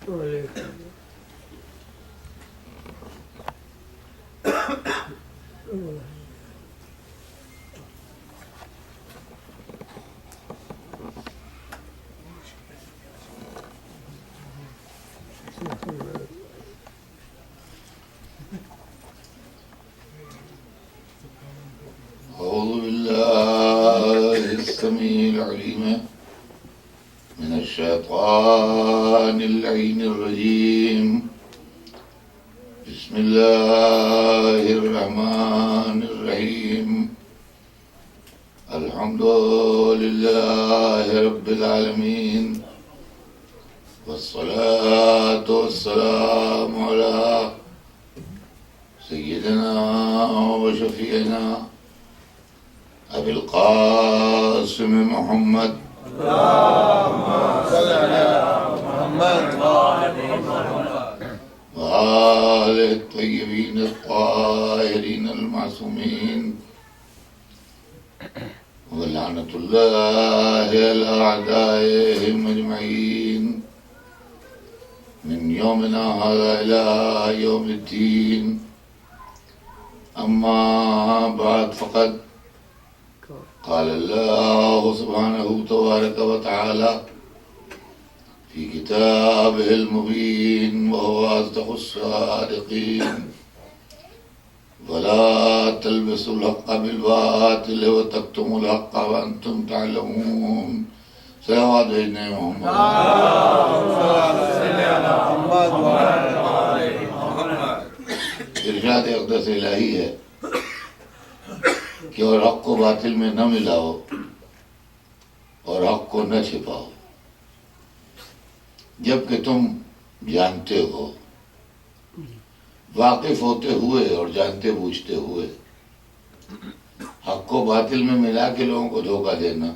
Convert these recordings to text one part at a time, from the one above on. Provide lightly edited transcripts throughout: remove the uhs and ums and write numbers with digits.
أعوذ بالله السميع العليم من الشيطان اللعين الرجيم. بسم الله الرحمن الرحيم. الحمد لله رب العالمين، والصلاة والسلام على سيدنا وشفيعنا أبي القاسم محمد وآله الطيبين الطاهرين المعصومين، ولعنة الله على أعدائهم أجمعين من يومنا هذا إلى يوم الدين. أما بعد، فقد قال الله سبحانه تبارك وتعالى في كتابه المبين وهو أصدق الصادقين: ولا تلبسوا الحق بالباطل وتكتموا الحق وأنتم تعلمون. صلوات سيدنا محمد. ارشاد اقدس الہی ہے کہ اور حق کو باطل میں نہ ملاؤ اور حق کو نہ چھپاؤ، جبکہ تم جانتے ہو، واقف ہوتے ہوئے اور جانتے بوجھتے ہوئے. حق کو باطل میں ملا کے لوگوں کو دھوکہ دینا،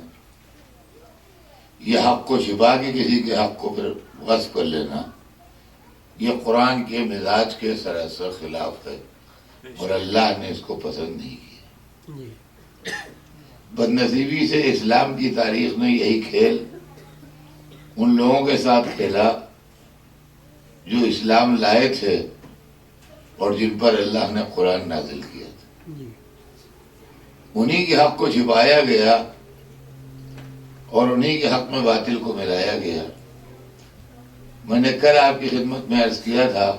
یہ حق کو چھپا کے کسی کے حق کو پھر غصب کر لینا، یہ قرآن کے مزاج کے سراسر خلاف ہے اور اللہ نے اس کو پسند نہیں کیا. بدنصیبی سے اسلام کی تاریخ نے یہی کھیل ان لوگوں کے ساتھ کھیلا جو اسلام لائے تھے اور جن پر اللہ نے قرآن نازل کیا تھا. انہی کے حق کو چھپایا گیا اور انہی کے حق میں باطل کو ملایا گیا. میں نے کل آپ کی خدمت میں عرض کیا تھا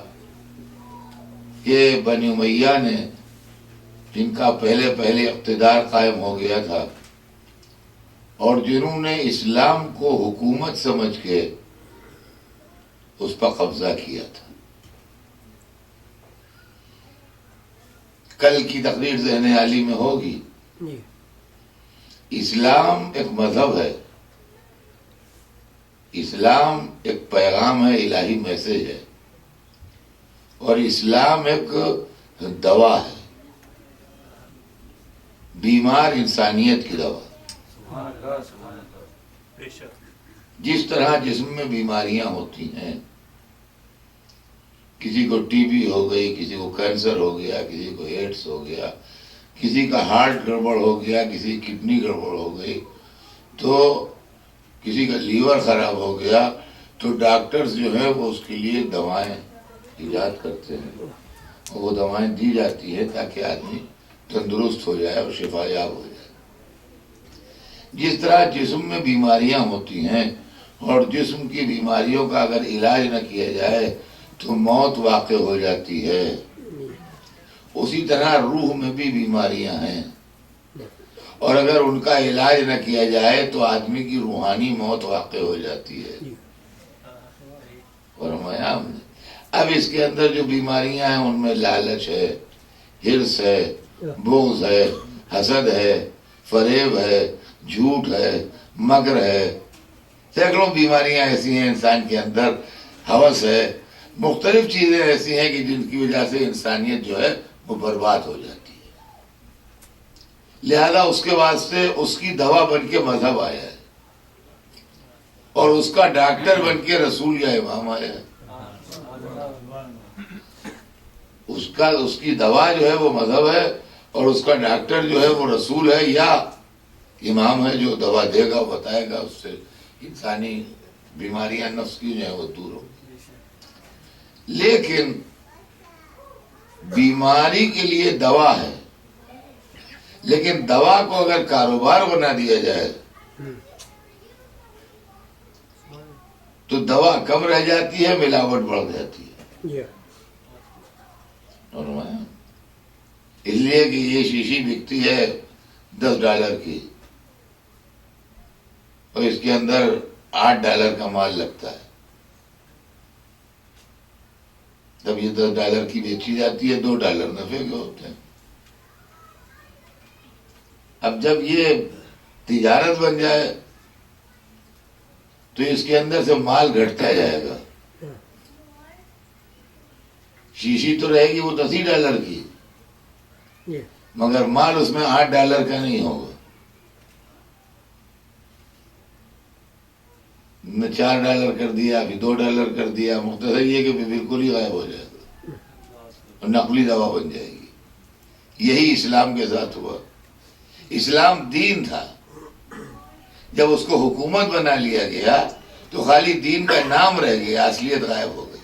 کہ بنی امیہ نے، جن کا پہلے اقتدار قائم ہو گیا تھا اور جنہوں نے اسلام کو حکومت سمجھ کے اس پر قبضہ کیا تھا. کل کی تقریر ذہن عالی میں ہوگی. اسلام ایک مذہب ہے، اسلام ایک پیغام ہے، الہی میسج ہے، اور اسلام ایک دوا ہے، بیمار انسانیت کی دوا. جس طرح جسم میں بیماریاں ہوتی ہیں، کسی کو ٹی بی ہو گئی، کسی کو کینسر ہو گیا، کسی کو ایڈس ہو گیا، کسی کا ہارٹ گڑبڑ ہو گیا، کسی کی کڈنی گڑبڑ ہو گئی، تو کسی کا لیور خراب ہو گیا، تو ڈاکٹرز جو ہیں وہ اس کے لیے دوائیں ایجاد کرتے ہیں اور وہ دوائیں دی جاتی ہیں تاکہ آدمی تندرست ہو جائے اور شفا یاب ہو جائے. جس طرح جسم میں بیماریاں ہوتی ہیں اور جسم کی بیماریوں کا اگر علاج نہ کیا جائے تو موت واقع ہو جاتی ہے، اسی طرح روح میں بھی بیماریاں ہیں اور اگر ان کا علاج نہ کیا جائے تو آدمی کی روحانی موت واقع ہو جاتی ہے. فرمایا ہم نے اب اس کے اندر جو بیماریاں ہیں ان میں لالچ ہے، حرص ہے، بغض ہے، حسد ہے، فریب ہے، جھوٹ ہے، مکر ہے، سینکڑوں بیماریاں ایسی ہیں انسان کے اندر، ہوس ہے، مختلف چیزیں ایسی ہیں کہ جن کی وجہ سے انسانیت جو ہے وہ برباد ہو جاتی ہے. لہذا اس کے واسطے اس کی دوا بن کے مذہب آیا ہے اور اس کا ڈاکٹر بن کے رسول یا امام آیا ہے. اس کی دوا جو ہے وہ مذہب ہے اور اس کا ڈاکٹر جو ہے وہ رسول ہے یا امام ہے جو دوا دے گا، بتائے گا، اس سے انسانی بیماریاں نفس کی جو ہے وہ دور ہو. لیکن بیماری کے لیے دوا ہے، لیکن دوا کو اگر کاروبار بنا دیا جائے تو دوا کم رہ جاتی ہے، ملاوٹ بڑھ جاتی ہے۔ اور اس لیے کہ یہ شیشی بکتی ہے $10 کی، اور اس کے اندر $8 کا مال لگتا ہے، جب یہ $10 کی بیچی جاتی ہے $2 نفع کے ہوتے ہیں۔ اب جب یہ تجارت بن جائے تو اس کے اندر سے مال گھٹتا جائے گا، شیشی تو رہے گی وہ $10 کی، مگر مال اس میں $8 کا نہیں ہوگا، نے $4 کر دیا، پھر $2 کر دیا، مختصر یہ کہ بالکل ہی غائب ہو جائے گا اور نقلی دوا بن جائے گی۔ یہی اسلام کے ساتھ ہوا۔ اسلام دین تھا، جب اس کو حکومت بنا لیا گیا تو خالی دین کا نام رہ گیا، اصلیت غائب ہو گئی۔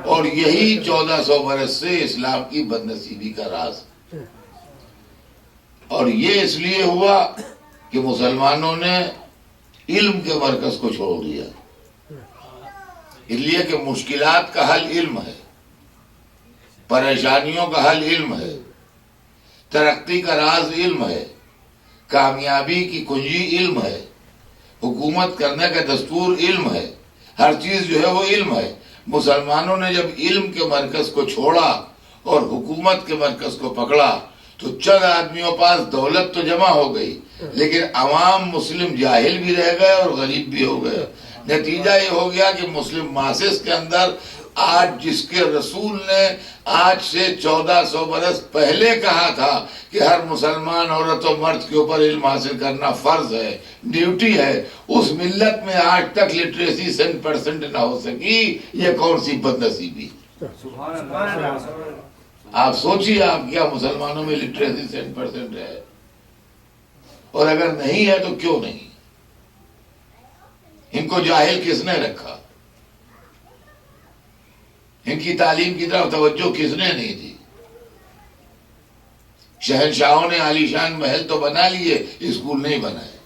اور یہی 1400 برس سے اسلام کی بد نصیبی کا راز۔ اور یہ اس لیے ہوا کہ مسلمانوں نے علم کے مرکز کو چھوڑ دیا، اس لیے کہ مشکلات کا حل علم ہے، پریشانیوں کا حل علم ہے، ترقی کا راز علم ہے، کامیابی کی کنجی علم ہے، حکومت کرنے کا دستور علم ہے، ہر چیز جو ہے وہ علم ہے۔ مسلمانوں نے جب علم کے مرکز کو چھوڑا اور حکومت کے مرکز کو پکڑا تو چند آدمیوں پاس دولت تو جمع ہو گئی، لیکن عوام مسلم جاہل بھی رہ گئے اور غریب بھی ہو گئے۔ نتیجہ یہ ہو گیا کہ مسلم ماسس کے اندر آج جس کے رسول نے آج سے 1400 برس پہلے کہا تھا کہ ہر مسلمان عورت و مرد کے اوپر علم حاصل کرنا فرض ہے، ڈیوٹی ہے، اس ملت میں آج تک لٹریسی 100% نہ ہو سکی، یہ کون سی بد نصیبی؟ آپ سوچیے، آپ کیا مسلمانوں میں لٹریسی 100% ہے؟ اور اگر نہیں ہے تو کیوں نہیں؟ ان کو جاہل کس نے رکھا؟ ان کی تعلیم کی طرف توجہ کس نے نہیں دی؟ شہنشاہوں نے عالیشان محل تو بنا لیے، اسکول نہیں بنائے،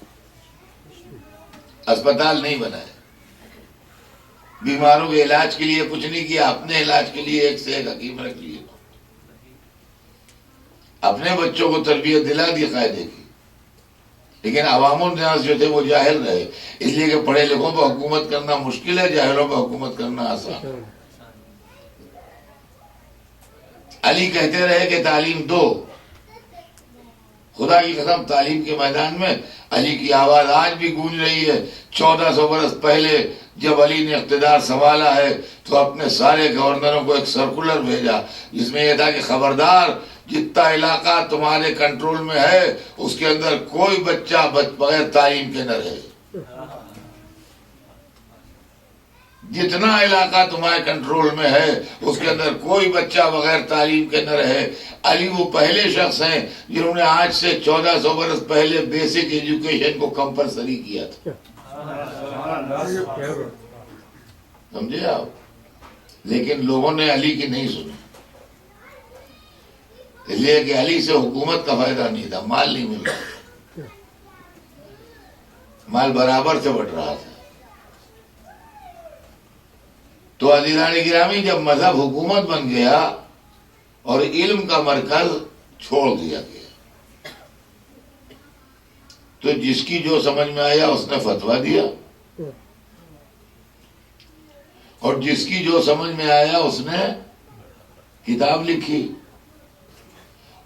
اسپتال نہیں بنائے، بیماروں کے علاج کے لیے کچھ نہیں کیا، اپنے علاج کے لیے ایک سے ایک حکیم رکھ لیے، اپنے بچوں کو تربیت دلا دی قاعدے کی، لیکن عوام الناس جو تھے وہ جاہل رہے، اس لیے کہ پڑھے لکھوں پر حکومت کرنا مشکل ہے، جاہلوں پر حکومت کرنا آسان ہے۔ علی کہتے رہے کہ تعلیم دو، خدا کی قسم تعلیم کے میدان میں علی کی آواز آج بھی گونج رہی ہے۔ 1400 برس پہلے جب علی نے اقتدار سنبھالا ہے تو اپنے سارے گورنروں کو ایک سرکولر بھیجا جس میں یہ تھا کہ خبردار، جتنا علاقہ تمہارے کنٹرول میں ہے اس کے اندر کوئی بچہ بغیر تعلیم کے نہ رہے، جتنا علاقہ تمہارے کنٹرول میں ہے اس کے اندر کوئی بچہ بغیر تعلیم کے نہ رہے۔ علی وہ پہلے شخص ہیں جنہوں نے آج سے 1400 برس پہلے بیسک ایجوکیشن کو کمپلسری کیا تھا، سمجھے آپ؟ لیکن لوگوں نے علی کی نہیں سنی، اس لیے کہ علی سے حکومت کا فائدہ نہیں تھا، مال نہیں مل رہا، مال برابر سے بٹ رہا تھا۔ تو عزیزان گرامی، جب مذہب حکومت بن گیا اور علم کا مرکز چھوڑ دیا گیا تو جس کی جو سمجھ میں آیا اس نے فتویٰ دیا، اور جس کی جو سمجھ میں آیا اس نے کتاب لکھی،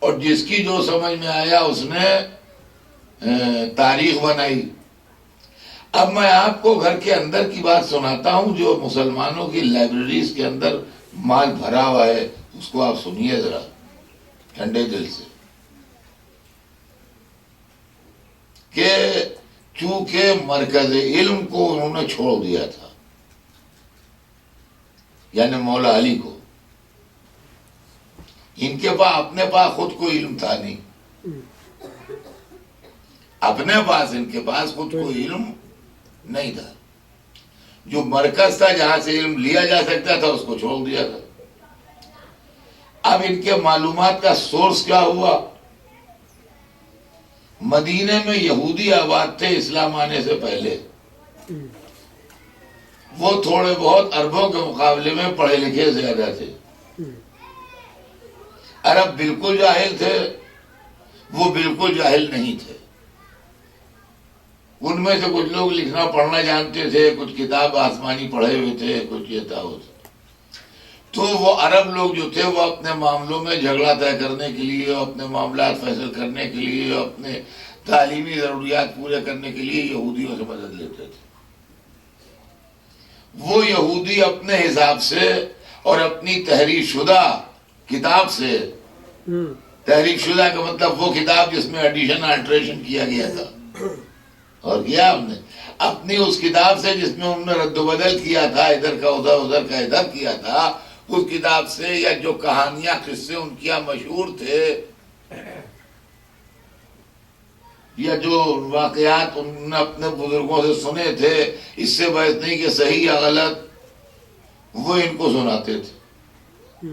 اور جس کی جو سمجھ میں آیا اس نے تاریخ بنائی۔ اب میں آپ کو گھر کے اندر کی بات سناتا ہوں، جو مسلمانوں کی لائبریریز کے اندر مال بھرا ہوا ہے، اس کو آپ سنیے ذرا ٹھنڈے دل سے، کہ چونکہ مرکز علم کو انہوں نے چھوڑ دیا تھا، یعنی مولا علی کو، ان کے پاس اپنے پاس خود کوئی علم تھا نہیں، اپنے پاس ان کے پاس خود کوئی علم نہیں تھا، جو مرکز تھا جہاں سے علم لیا جا سکتا تھا اس کو چھوڑ دیا تھا. اب ان کے معلومات کا سورس کیا ہوا؟ مدینے میں یہودی آباد تھے اسلام آنے سے پہلے، وہ تھوڑے بہت عربوں کے مقابلے میں پڑھے لکھے زیادہ تھے. عرب بالکل جاہل تھے، وہ بالکل جاہل نہیں تھے. ان میں سے کچھ لوگ لکھنا پڑھنا جانتے تھے، کچھ کتاب آسمانی پڑھے ہوئے تھے، کچھ یہ تھا وہ تھا. تو وہ عرب لوگ جو تھے وہ اپنے معاملوں میں جھگڑا طے کرنے کے لیے، اپنے معاملات فیصل کرنے کے لیے، اپنے تعلیمی ضروریات پورے کرنے کے لیے یہودیوں سے مدد لیتے تھے. وہ یہودی اپنے حساب سے اور اپنی تحریر شدہ کتاب سے، تحریر شدہ کا مطلب وہ کتاب جس میں ایڈیشن آلٹریشن کیا گیا تھا، اور کیا ہم نے اپنی اس کتاب سے جس میں انہوں نے رد و بدل کیا تھا، ادھر کا ادھر، ادھر کا ادھر کیا تھا، اس کتاب سے، یا جو کہانیاں قصے ان کے یہاں مشہور تھے، یا جو واقعات انہوں نے اپنے بزرگوں سے سنے تھے، اس سے بحث نہیں کہ صحیح یا غلط، وہ ان کو سناتے تھے.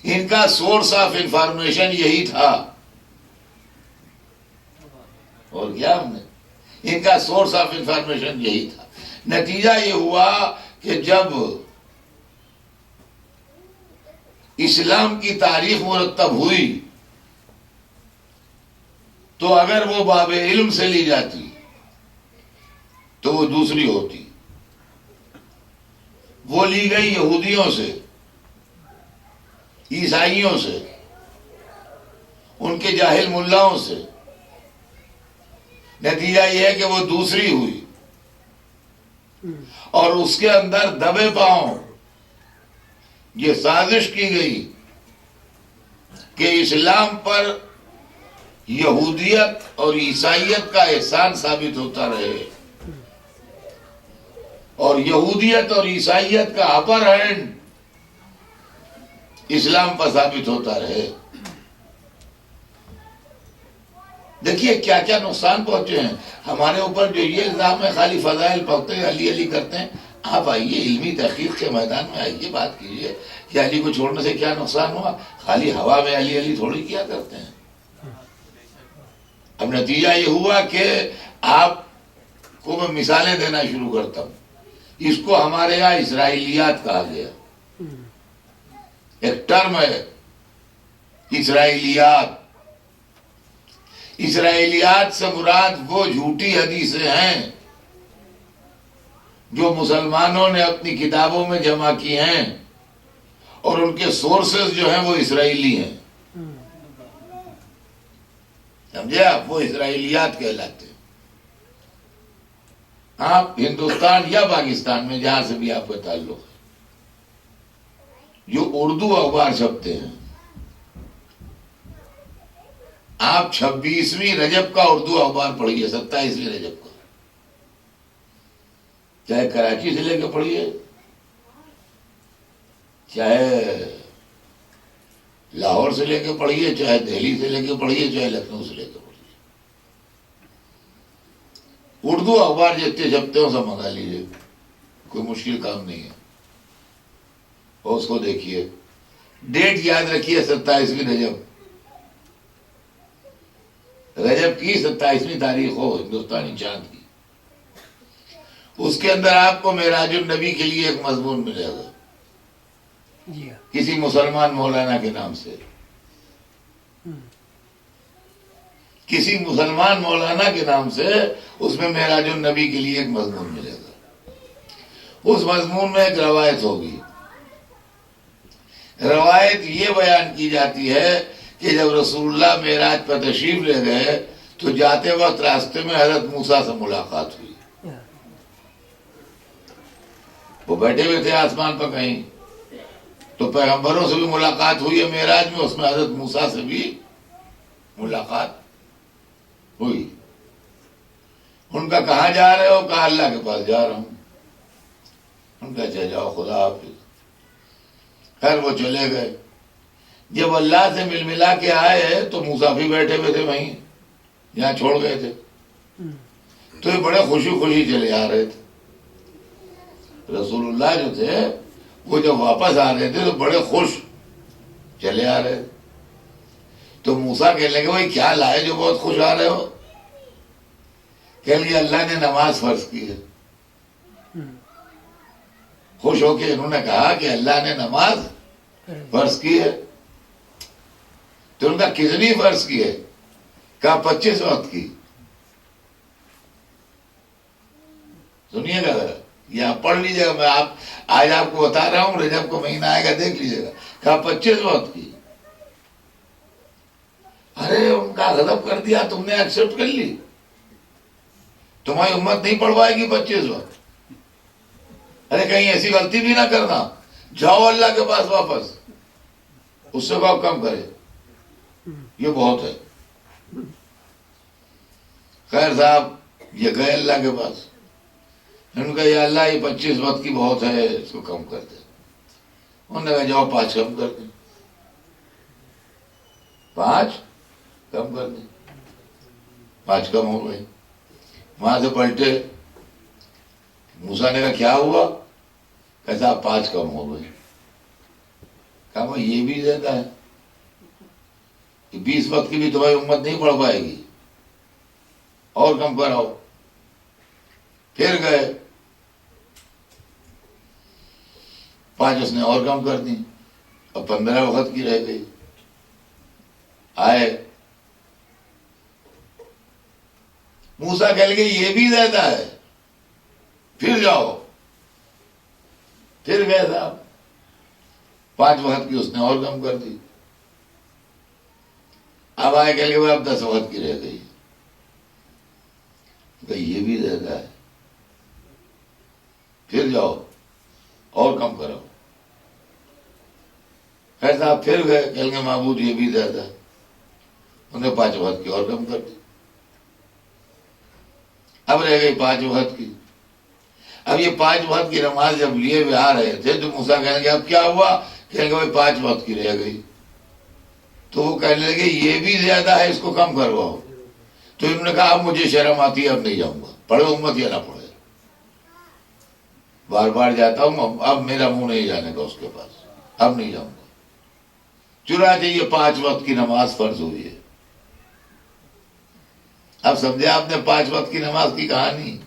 ان کا سورس آف انفارمیشن یہی تھا. اور کیا ہم نے ان کا سورس آف انفارمیشن یہی تھا. نتیجہ یہ ہوا کہ جب اسلام کی تاریخ مرتب ہوئی تو اگر وہ باب علم سے لی جاتی تو وہ دوسری ہوتی. وہ لی گئی یہودیوں سے، عیسائیوں سے، ان کے جاہل ملاؤں سے. نتیجہ یہ ہے کہ وہ دوسری ہوئی، اور اس کے اندر دبے پاؤں یہ سازش کی گئی کہ اسلام پر یہودیت اور عیسائیت کا احسان ثابت ہوتا رہے، اور یہودیت اور عیسائیت کا اپر ہینڈ اسلام پر ثابت ہوتا رہے. دیکھیے کیا کیا نقصان پہنچے ہیں ہمارے اوپر. جو یہ الزام ہے خالی فضائل پڑھتے ہیں، علی علی کرتے ہیں. آپ آئیے علمی تحقیق کے میدان میں آئیے، بات کیجیے کہ علی کو چھوڑنے سے کیا نقصان ہوا. خالی ہوا میں علی علی تھوڑی کیا کرتے ہیں. اب نتیجہ یہ ہوا کہ آپ کو میں مثالیں دینا شروع کرتا ہوں. اس کو ہمارے یہاں اسرائیلیات کہا گیا. ایک ٹرم ہے اسرائیلیات. اسرائیلیات سے مراد وہ جھوٹی حدیثیں ہیں جو مسلمانوں نے اپنی کتابوں میں جمع کی ہیں، اور ان کے سورسز جو ہیں وہ اسرائیلی ہیں. سمجھے آپ؟ وہ اسرائیلیات کہلاتے ہیں. آپ ہندوستان یا پاکستان میں جہاں سے بھی آپ کا تعلق ہے، جو اردو اخبار چھپتے ہیں، آپ 26ویں رجب کا اردو اخبار پڑھیے، 27ویں رجب کا، چاہے کراچی سے لے کے پڑھیے، چاہے لاہور سے لے کے پڑھیے، چاہے دہلی سے لے کے پڑھیے، چاہے لکھنؤ سے لے کے پڑھیے. اردو اخبار جتنے چھپتے ہیں سب منگا لیجیے، کوئی مشکل کام نہیں ہے. اور اس کو دیکھیے، ڈیٹ یاد رکھیے 27ویں رجب. رجب کی 27ویں تاریخ ہو ہندوستانی چاند کی. اس کے اندر آپ کو معراج النبی کے لیے ایک مضمون ملے گا کسی مسلمان مولانا کے نام سے. کسی مسلمان مولانا کے نام سے اس میں معراج النبی کے لیے ایک مضمون ملے گا. اس مضمون میں ایک روایت ہوگی. روایت یہ بیان کی جاتی ہے کہ جب رسول اللہ معراج پر تشریف لے گئے تو جاتے وقت راستے میں حضرت موسیٰ سے ملاقات ہوئی. وہ بیٹھے ہوئے تھے آسمان پر کہیں، تو پیغمبروں سے بھی ملاقات ہوئی ہے معراج میں، اس میں حضرت موسیٰ سے بھی ملاقات ہوئی. ان کا کہاں جا رہے ہو؟ کہا اللہ کے پاس جا رہا ہوں. ان کا اچھا جاؤ، خدا حافظ. خیر وہ چلے گئے. جب اللہ سے مل ملا کے آئے تو موسیٰ بھی بیٹھے ہوئے تھے وہیں جہاں چھوڑ گئے تھے. تو یہ بڑے خوشی خوشی چلے آ رہے تھے. رسول اللہ جو تھے وہ جب واپس آ رہے تھے تو بڑے خوش چلے آ رہے تھے. تو موسیٰ کہنے لگے بھائی کیا لائے جو بہت خوش آ رہے ہو؟ کہنے لگے اللہ نے نماز فرض کی ہے. خوش ہو کے انہوں نے کہا کہ اللہ نے نماز فرض کی ہے. تو ان کا کتنی فرض کی ہے؟ کہا 25 وقت کی. سنیے گا ذرا، یہ آپ پڑھ لیجیے گا، میں آج آپ کو بتا رہا ہوں، رجب کو مہینہ آئے گا دیکھ لیجیے گا. کہا 25 وقت کی. ارے ان کا غضب کر دیا، تم نے ایکسپٹ کر لی، تمہاری امت نہیں پڑھوائے گی 25 وقت. ارے کہیں ایسی غلطی بھی نہ کرنا، جاؤ اللہ کے پاس واپس، اس سے کہو کم کرے، یہ بہت ہے. خیر صاحب یہ گئے اللہ کے پاس، انہوں نے کہا یا اللہ یہ 25 وقت کی بہت ہے، اس کو کم کر دے. انہوں نے کہا جاؤ 5 کم کر دیں. 5 کم کر دیں. 5 کم ہو گئے. وہاں سے پلٹے، موسیٰ نے کہا کیا ہوا؟ کہتا 5 کم ہو گئے. کہا میں یہ بھی زیادہ ہے، 20 وقت کی بھی تمہاری امت نہیں پڑھ پائے گی، اور کم کراؤ. پھر گئے 5 اس نے اور کم کر دی. اب 15 وقت کی رہ گئی. آئے موسیٰ کہہ لگے یہ بھی زیادہ ہے، پھر جاؤ. پھر گئے صاحب 5 وقت کی اس نے اور کم کر دی. اب آئے کہہ لگے اب 10 وقت کی رہ گئی. کہ یہ بھی زیادہ ہے، پھر جاؤ اور کم کرو. خیر صاحب پھر گئے، کہہ لگے معبود یہ بھی زیادہ ہے. انہیں 5 وقت کی اور کم کر دی. اب رہ گئی 5 وقت کی. اب یہ 5 وقت کی نماز جب لیے ہوئے آ رہے تھے تو موسیٰ کہنے لگے اب کیا ہوا؟ کہنے لگے 5 وقت کی رہ گئی. تو وہ کہنے لگے یہ بھی زیادہ ہے، اس کو کم کرواؤ. تو انہوں نے کہا اب مجھے شرم آتی ہے، اب نہیں جاؤں گا، پڑھے امت یا نہ پڑھے، بار بار جاتا ہوں، اب میرا منہ نہیں جانے گا اس کے پاس، اب نہیں جاؤں گا. چنانچہ یہ 5 وقت کی نماز فرض ہوئی ہے. اب سمجھے آپ نے 5 وقت کی نماز کی کہانی.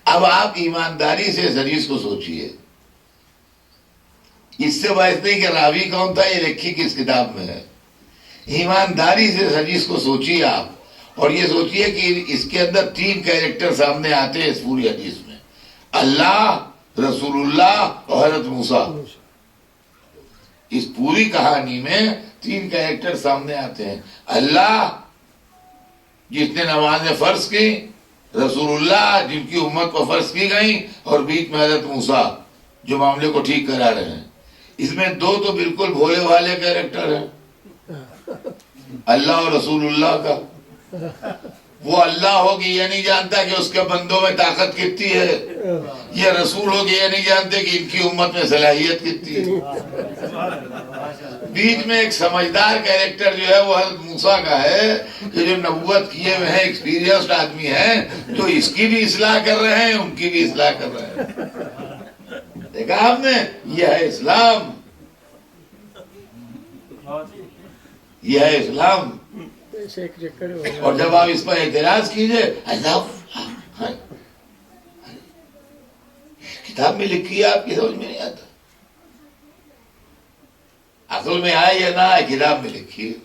اب آپ ایمانداری سے اس حدیث کو سوچئے. اس سے باعث نہیں کہ راوی کون تھا، یہ لکھی کس کتاب میں ہے. ایمانداری سے اس حدیث کو سوچئے آپ، اور یہ سوچئے کہ اس کے اندر 3 کیریکٹر سامنے آتے ہیں اس پوری حدیث میں: اللہ، رسول اللہ اور حضرت موسیٰ. اس پوری کہانی میں 3 کیریکٹر سامنے آتے ہیں: اللہ جس نے نمازیں فرض کی، رسول اللہ جن کی امت کو فرض کی گئی، اور بیچ میں حضرت موسیٰ جو معاملے کو ٹھیک کرا رہے ہیں. اس میں 2 تو بالکل بھولے والے کیریکٹر ہیں. اللہ اور رسول اللہ کا، وہ اللہ ہوگی یہ نہیں جانتا کہ اس کے بندوں میں طاقت کتنی ہے. یہ رسول ہوگی یہ نہیں جانتے کہ ان کی امت میں صلاحیت کتنی ہے. بیچ میں ایک سمجھدار کیریکٹر جو ہے وہ حضرت موسیٰ کا ہے کہ جو نبوت کیے ہوئے ہیں، ایکسپیرینسڈ آدمی ہیں، تو اس کی بھی اصلاح کر رہے ہیں، ان کی بھی اصلاح کر رہے ہیں. دیکھا آپ نے، یہ ہے اسلام، یہ ہے اسلام. اور جب آپ اس پر اعتراض کیجئے، اللہ کتاب میں لکھی ہے، آپ کی سمجھ میں نہیں آتا. اصل میں آئے یا نہ آئے، کتاب میں لکھی ہے.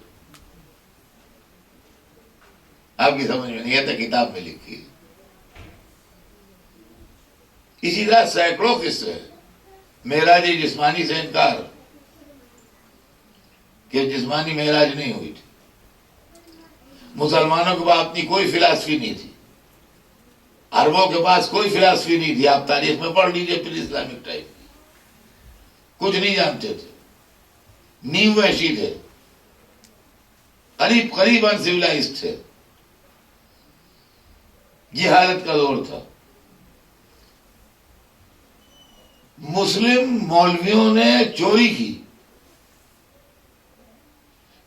آپ کی سمجھ میں نہیں آتا، کتاب میں لکھی ہے. اسی طرح سینکڑوں قصے ہیں. معراج جسمانی سے انکار، کہ جسمانی معراج نہیں ہوئی تھی. مسلمانوں کے پاس اپنی کوئی فلاسفی نہیں تھی، عربوں کے پاس کوئی فلاسفی نہیں تھی. آپ تاریخ میں پڑھ لیجئے پھر اسلامک ٹائم کی. کچھ نہیں جانتے تھے، نیو وحشی تھے، قریب انسیولائزڈ تھے. یہ حالت کا دور تھا. مسلم مولویوں نے چوری کی.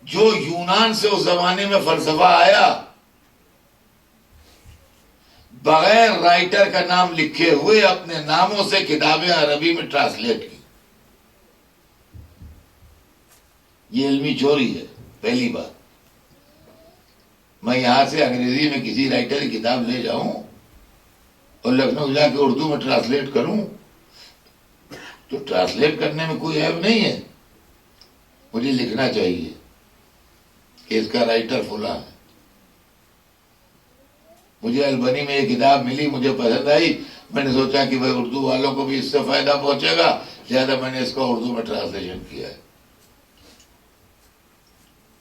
جو یونان سے اس زمانے میں فلسفہ آیا، بغیر رائٹر کا نام لکھے ہوئے اپنے ناموں سے کتابیں عربی میں ٹرانسلیٹ کی. یہ علمی چوری ہے. پہلی بات، میں یہاں سے انگریزی میں کسی رائٹر کی کتاب لے جاؤں اور لکھنؤ جا کے اردو میں ٹرانسلیٹ کروں تو ٹرانسلیٹ کرنے میں کوئی عیب نہیں ہے. مجھے لکھنا چاہیے کہ اس کا رائٹر فلاں ہے. مجھے البنی میں یہ کتاب ملی، مجھے پسند آئی، میں نے سوچا کہ بھائی اردو والوں کو بھی اس سے فائدہ پہنچے گا، لہذا میں نے اس کو اردو میں ٹرانسلیشن کیا ہے.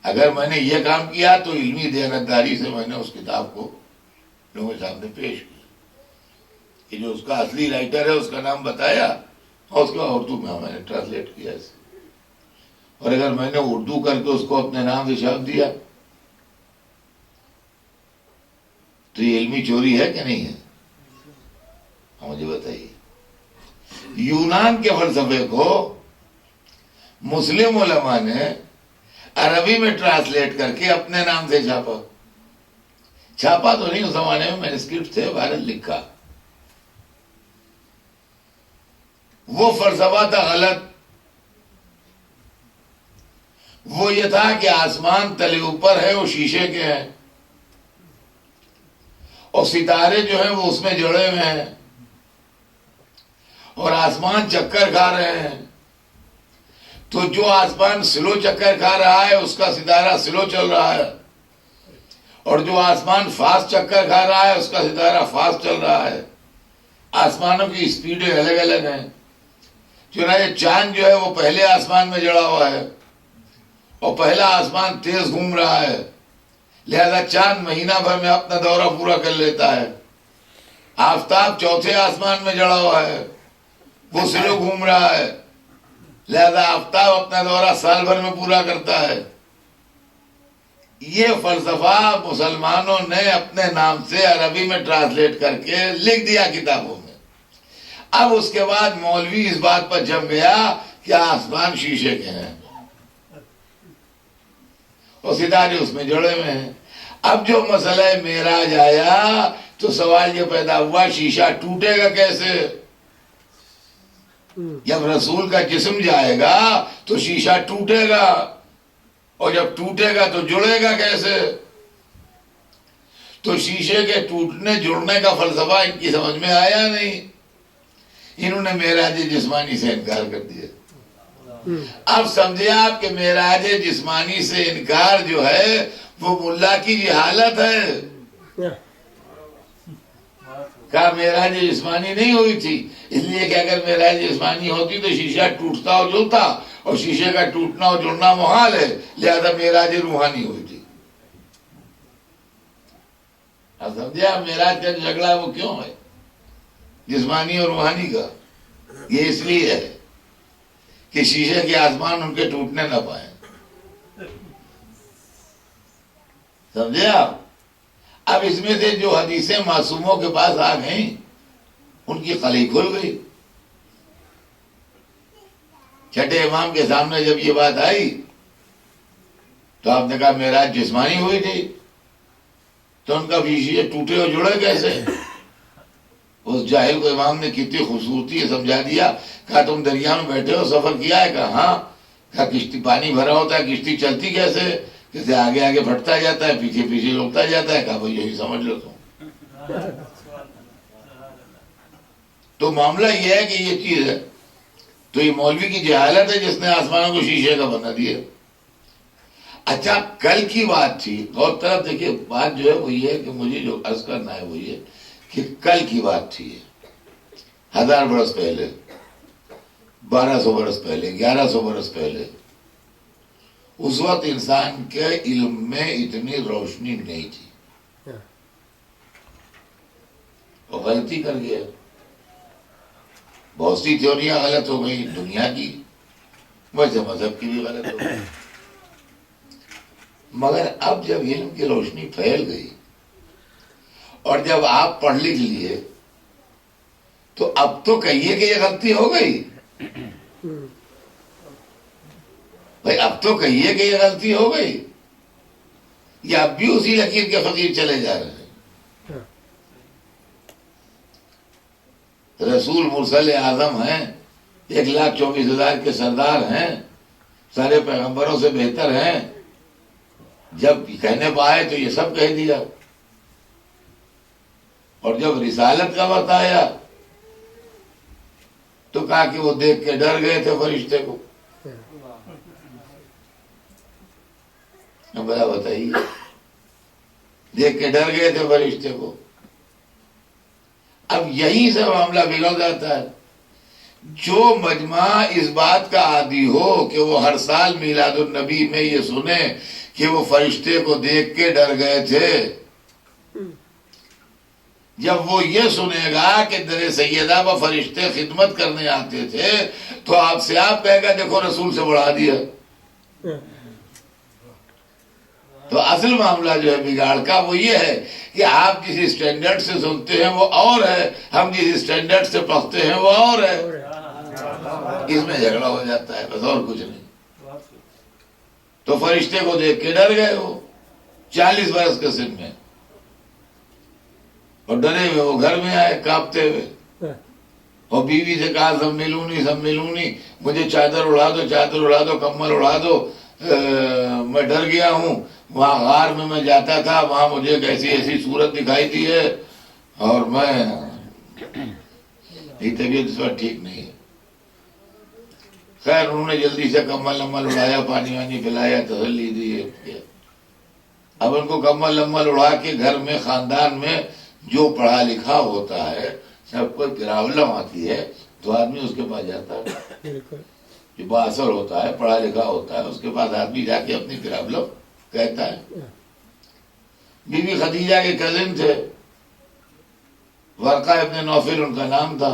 اگر میں نے یہ کام کیا تو علمی دیانتداری سے میں نے اس کتاب کو لوگوں کے سامنے پیش کیا کہ جو اس کا اصلی رائٹر ہے اس کا نام بتایا اور اس کا اردو میں نے ٹرانسلیٹ کیا اسے. اور اگر میں نے اردو کر کے اس کو اپنے نام سے چھاپ دیا تو یہ علمی چوری ہے کہ نہیں ہے؟ مجھے بتائیے. یونان کے فلسفے کو مسلم علماء نے عربی میں ٹرانسلیٹ کر کے اپنے نام سے چھاپا. چھاپا تو نہیں، اس زمانے میں مینuscript تھے، بھارت لکھا. وہ فلسفہ تھا غلط. وہ یہ تھا کہ آسمان تلے اوپر ہے، وہ شیشے کے ہیں، اور ستارے جو ہیں وہ اس میں جڑے ہوئے ہیں، اور آسمان چکر کھا رہے ہیں. تو جو آسمان سلو چکر کھا رہا ہے اس کا ستارہ سلو چل رہا ہے، اور جو آسمان فاسٹ چکر کھا رہا ہے اس کا ستارہ فاسٹ چل رہا ہے. آسمانوں کی اسپیڈیں الگ الگ ہیں. چنانچہ چاند جو ہے وہ پہلے آسمان میں جڑا ہوا ہے اور پہلا آسمان تیز گھوم رہا ہے، لہذا چاند مہینہ بھر میں اپنا دورہ پورا کر لیتا ہے. آفتاب چوتھے آسمان میں جڑا ہوا ہے، وہ سلو گھوم رہا ہے، لہذا آفتاب اپنا دورہ سال بھر میں پورا کرتا ہے. یہ فلسفہ مسلمانوں نے اپنے نام سے عربی میں ٹرانسلیٹ کر کے لکھ دیا کتابوں میں. اب اس کے بعد مولوی اس بات پر جم گیا کہ آسمان شیشے کے ہیں اور ستارے اس میں جڑے ہوئے ہیں. اب جو مسئلہ معراج آیا تو سوال یہ پیدا ہوا شیشہ ٹوٹے گا کیسے؟ جب رسول کا جسم جائے گا تو شیشہ ٹوٹے گا، اور جب ٹوٹے گا تو جڑے گا کیسے؟ تو شیشے کے ٹوٹنے جڑنے کا فلسفہ ان کی سمجھ میں آیا نہیں. انہوں نے معراج جسمانی سے انکار کر دیا. اب سمجھے آپ کہ معراج جسمانی سے انکار جو ہے وہ ملا کی جہالت ہے. کہا معراج جسمانی نہیں ہوئی تھی، اس لیے کہ اگر معراج جسمانی ہوتی تو شیشہ ٹوٹتا اور جلتا، اور شیشے کا ٹوٹنا اور جڑنا محال ہے، لہذا معراج روحانی ہوئی تھی. اب سمجھے آپ معراج کا جھگڑا وہ کیوں ہے جسمانی اور روحانی کا؟ یہ اس لیے ہے کہ شیشے کے آسمان ان کے ٹوٹنے نہ پائیں. سمجھے آپ؟ اب اس میں سے جو حدیثیں معصوموں کے پاس آ گئیں ان کی قلعی کھل گئی. چھٹے امام کے سامنے جب یہ بات آئی تو آپ نے کہا معراج جسمانی ہوئی تھی، تو ان کا شیشے ٹوٹے اور جڑے کیسے؟ اس جاہل کو امام نے کتنی خوبصورتی سے سمجھا دیا. کہا تم دریا میں بیٹھے ہو، سفر کیا ہے؟ کہا ہاں. کہا کشتی پانی بھرا ہوتا ہے، کشتی چلتی کیسے؟ کیسے آگے آگے پھٹتا جاتا ہے، پیچھے پیچھے لوٹتا جاتا ہے. کہا بھائی یہی سمجھ لو تم. تو معاملہ یہ ہے کہ یہ چیز ہے. تو یہ مولوی کی جہالت ہے جس نے آسمانوں کو شیشے کا بنا دیا. اچھا کل کی بات تھی، غور طرف دیکھیے، بات جو ہے وہ یہ ہے کہ مجھے جو عرض کرنا ہے وہ یہ کہ کل کی بات تھی 1000 برس پہلے، 1200 برس پہلے، 1100 برس پہلے. اس وقت انسان کے علم میں اتنی روشنی نہیں تھی، وہ غلطی کر گیا. بہت سی تھیوریاں غلط ہو گئی دنیا کی، ویسے مذہب کی بھی غلط ہو گئی. مگر اب جب علم کی روشنی پھیل گئی اور جب آپ پڑھ لکھ لیے تو اب تو کہیے کہ یہ غلطی ہو گئی. بھائی اب تو کہیے کہ یہ غلطی ہو گئی، یا اب بھی اسی لکیر کے فقیر چلے جا رہے ہیں؟ رسول مرسل اعظم ہیں، 1,24,000 کے سردار ہیں، سارے پیغمبروں سے بہتر ہیں، جب کہنے پہ آئے تو یہ سب کہہ دیا، اور جب رسالت کا وقت آیا تو کہا کہ وہ دیکھ کے ڈر گئے تھے فرشتے کو. بڑا بتائیے، دیکھ کے ڈر گئے تھے فرشتے کو. اب یہیں سے معاملہ بگڑ جاتا ہے. جو مجمع اس بات کا عادی ہو کہ وہ ہر سال میلاد النبی میں یہ سنے کہ وہ فرشتے کو دیکھ کے ڈر گئے تھے، جب وہ یہ سنے گا کہ در سیدہ پر فرشتے خدمت کرنے آتے تھے تو آپ سے آپ کہے گا دیکھو رسول سے بڑھا دیا. تو اصل معاملہ جو ہے بگاڑ کا وہ یہ ہے کہ آپ جس اسٹینڈرڈ سے سنتے ہیں وہ اور ہے، ہم جس اسٹینڈرڈ سے پڑھتے ہیں وہ اور ہے. اس میں جھگڑا ہو جاتا ہے، بس اور کچھ نہیں. تو فرشتے کو دیکھ کے ڈر گئے وہ 40 برس کے سن میں، اور ڈرے ہوئے وہ گھر میں آئے کانپتے ہوئے، اور بیوی سے کہا سب ملونی، مجھے چادر اڑا دو، کمل اڑا دو، میں ڈر گیا ہوں. وہاں غار میں جاتا تھا، وہاں مجھے ایک ایسی صورت دکھائی دی ہے، اور میری طبیعت اس وقت ٹھیک نہیں ہے. خیر انہوں نے جلدی سے کمل اڑایا، پانی وانی پلایا، تسلی دی. اب ان کو کمل اڑا کے گھر میں خاندان میں جو پڑھا لکھا ہوتا ہے، سب کو پرابلم آتی ہے تو آدمی اس کے پاس جاتا ہے، جو با اثر ہوتا ہے، پڑھا لکھا ہوتا ہے، اس کے پاس آدمی جا کے اپنی پرابلم کہتا ہے. بی بی خدیجہ کے کزن تھے، ورقہ ابن نوفل ان کا نام تھا،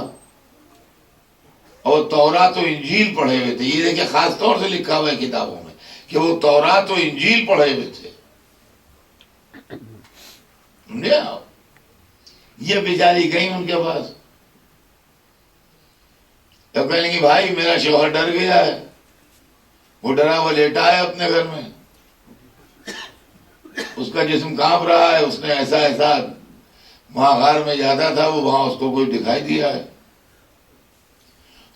اور تورات و انجیل پڑھے ہوئے تھے. یہ دیکھیں خاص طور سے لکھا ہوا ہے کتابوں میں کہ وہ تورات و انجیل پڑھے ہوئے تھے. یہ بیچاری گئی ان کے پاس، تو کہنے لگی بھائی میرا شوہر ڈر گیا ہے، وہ ڈرا وہ لیٹا ہے اپنے گھر میں، اس کا جسم کانپ رہا ہے، اس نے ایسا وہاں غار میں جاتا تھا وہ، وہاں اس کو کوئی دکھائی دیا ہے.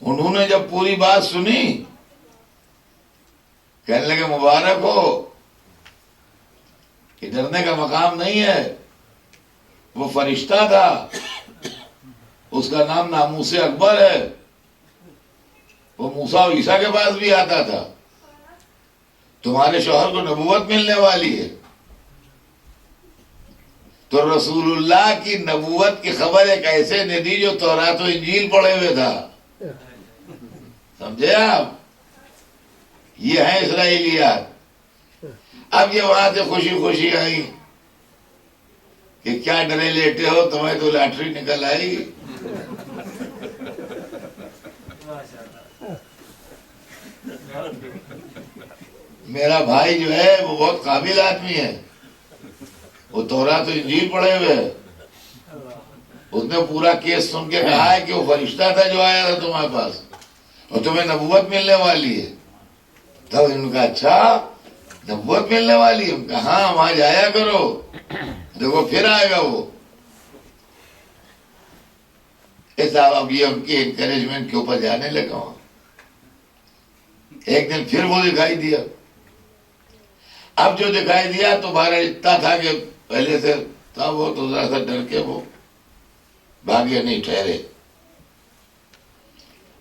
انہوں نے جب پوری بات سنی کہنے لگے مبارک ہو، کہ ڈرنے کا مقام نہیں ہے، وہ فرشتہ تھا، اس کا نام ناموس اکبر ہے، وہ موسیٰ و عیسیٰ کے پاس بھی آتا تھا، تمہارے شوہر کو نبوت ملنے والی ہے. تو رسول اللہ کی نبوت کی خبر ایک ایسے نے دی جو تورات و انجیل پڑھے ہوئے تھا. سمجھے آپ؟ یہ ہیں اسرائیلیات. اب یہ وہاں سے خوشی آئی کہ کیا ڈرے لیٹے ہو، تمہیں تو لاٹری نکل آئی. میرا بھائی جو ہے وہ بہت قابل آدمی ہے، وہ تورات و انجیل پڑھے ہوئے ہے، اس نے پورا کیس سن کے کہا ہے کہ وہ فرشتہ تھا جو آیا تھا تمہارے پاس اور تمہیں نبوت ملنے والی ہے. تب انہوں نے کہا اچھا نبوت ملنے والی ہے؟ کہا ہاں وہاں جایا کرو، دیکھو پھر آئے گا وہ. ایسا اب یہ ان کی انکریجمنٹ کے اوپر جانے لگا ہوں. ایک دن پھر وہ دکھائی دیا. اب جو دکھائی دیا تو بہرحال اتنا تھا کہ پہلے سے تھا وہ، تو ذرا سا ڈر کے وہ بھاگے نہیں، ٹھہرے.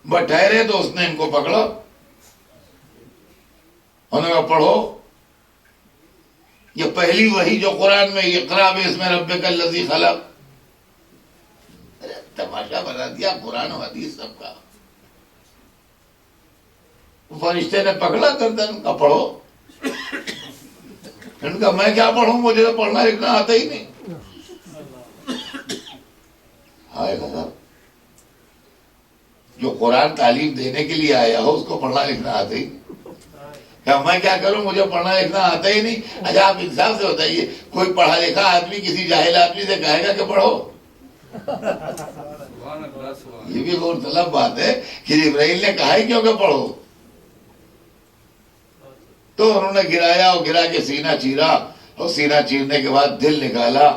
بس ٹھہرے تو اس نے ان کو پکڑا، انہوں نے کہا پڑھو یہ پہلی وحی جو قرآن میں اقرا باسم ربک الذی خلق. تماشا بنا دیا قرآن و حدیث سب کا. فرشتے نے پکڑا گردن کا پڑھو. ان کا میں کیا پڑھوں، مجھے تو پڑھنا لکھنا آتا ہی نہیں. ہائے غضب، جو قرآن تعلیم دینے کے لیے آیا ہو اس کو پڑھنا لکھنا آتا ہی نہیں. کہ میں کیا کروں، مجھے پڑھنا لکھنا آتا ہی نہیں. اچھا آپ انصاف سے بتائیے، کوئی پڑھا لکھا آدمی کسی جاہل آدمی سے کہے گا کہ پڑھو؟ یہ بھی غور طلب بات ہے کہ جبرائیل نے کہا ہی کیوں کہ پڑھو. تو انہوں نے گرایا اور گرا کے سینہ چیرا، اور سینہ چیرنے کے بعد دل نکالا.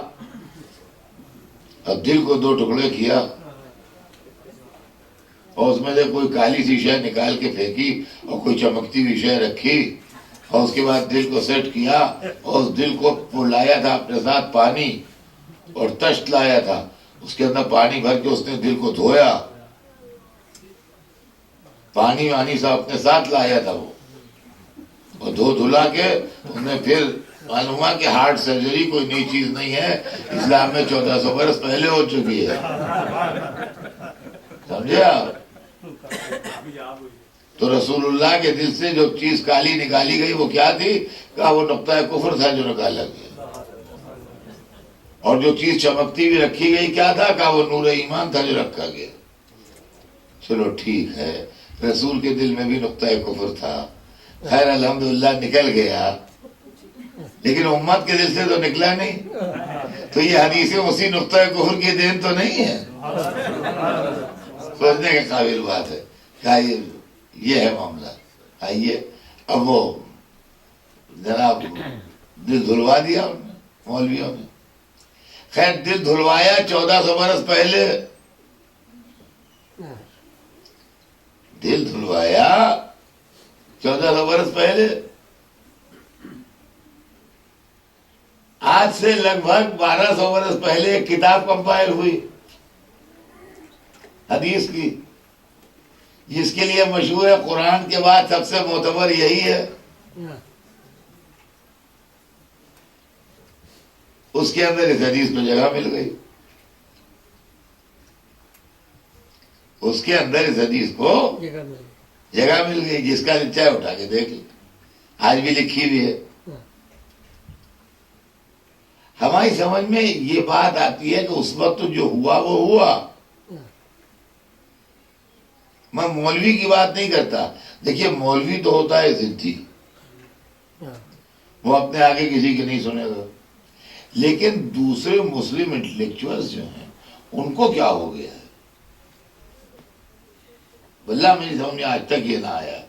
اب دل کو 2 ٹکڑے کیا اور اس میں سے کوئی کالی سی شے نکال کے پھینکی اور کوئی چمکتی ہوئی شے رکھی، اور اس کے بعد دل کو سیٹ کیا، اور اس دل کو لایا تھا اپنے ساتھ پانی اور تشت لایا تھا، اس کے اندر پانی بھر کے اس نے دل کو دھویا، پانی وانی سب اپنے ساتھ لایا تھا وہ، اور دھلا کے انہوں نے پھر معلوم ہوا کہ ہارٹ سرجری کوئی نئی چیز نہیں ہے، اسلام میں 1400 برس پہلے ہو چکی ہے، سمجھے آپ؟ تو رسول اللہ کے دل سے جو چیز کالی نکالی گئی وہ کیا تھی؟ کہا وہ نقطۂ کفر تھا جو نکالا گیا، اور جو چیز چمکتی ہوئی رکھی گئی کیا تھا؟ کہا وہ نور ایمان تھا جو رکھا گیا۔ چلو ٹھیک ہے، رسول کے دل میں بھی نقطۂ کفر تھا، خیر الحمدللہ نکل گیا، لیکن امت کے دل سے تو نکلا نہیں، تو یہ حدیثیں اسی نقطۂ کفر کی دین تو نہیں ہے؟ سوچنے کے قابل بات ہے۔ کیا یہ ہے معاملہ؟ آئیے اب وہ جناب دل دھلوا دیا انہوں نے، مولویوں نے، خیر دل دھلوایا 1400 برس پہلے، دل دھلوایا 1400 برس پہلے، آج سے لگ بھگ 1200 برس پہلے ایک کتاب کمپائل ہوئی حدیث کی، جس کے لیے مشہور ہے قرآن کے بعد سب سے معتبر یہی ہے، اس کے اندر اس حدیث کو جگہ مل گئی، اس کے اندر اس حدیث کو جگہ مل گئی، جس کا چاہے اٹھا کے دیکھ لیں، آج بھی لکھی ہوئی ہے۔ ہماری سمجھ میں یہ بات آتی ہے کہ اس وقت جو ہوا وہ ہوا، میں مولوی کی بات نہیں کرتا، دیکھیے مولوی تو ہوتا ہے ضدی، وہ اپنے آگے کسی کی نہیں سنے گا، لیکن دوسرے مسلم انٹلیکچوئلز جو ہیں ان کو کیا ہو گیا ہے؟ واللہ میری سمجھ میں آج تک یہ نہ آیا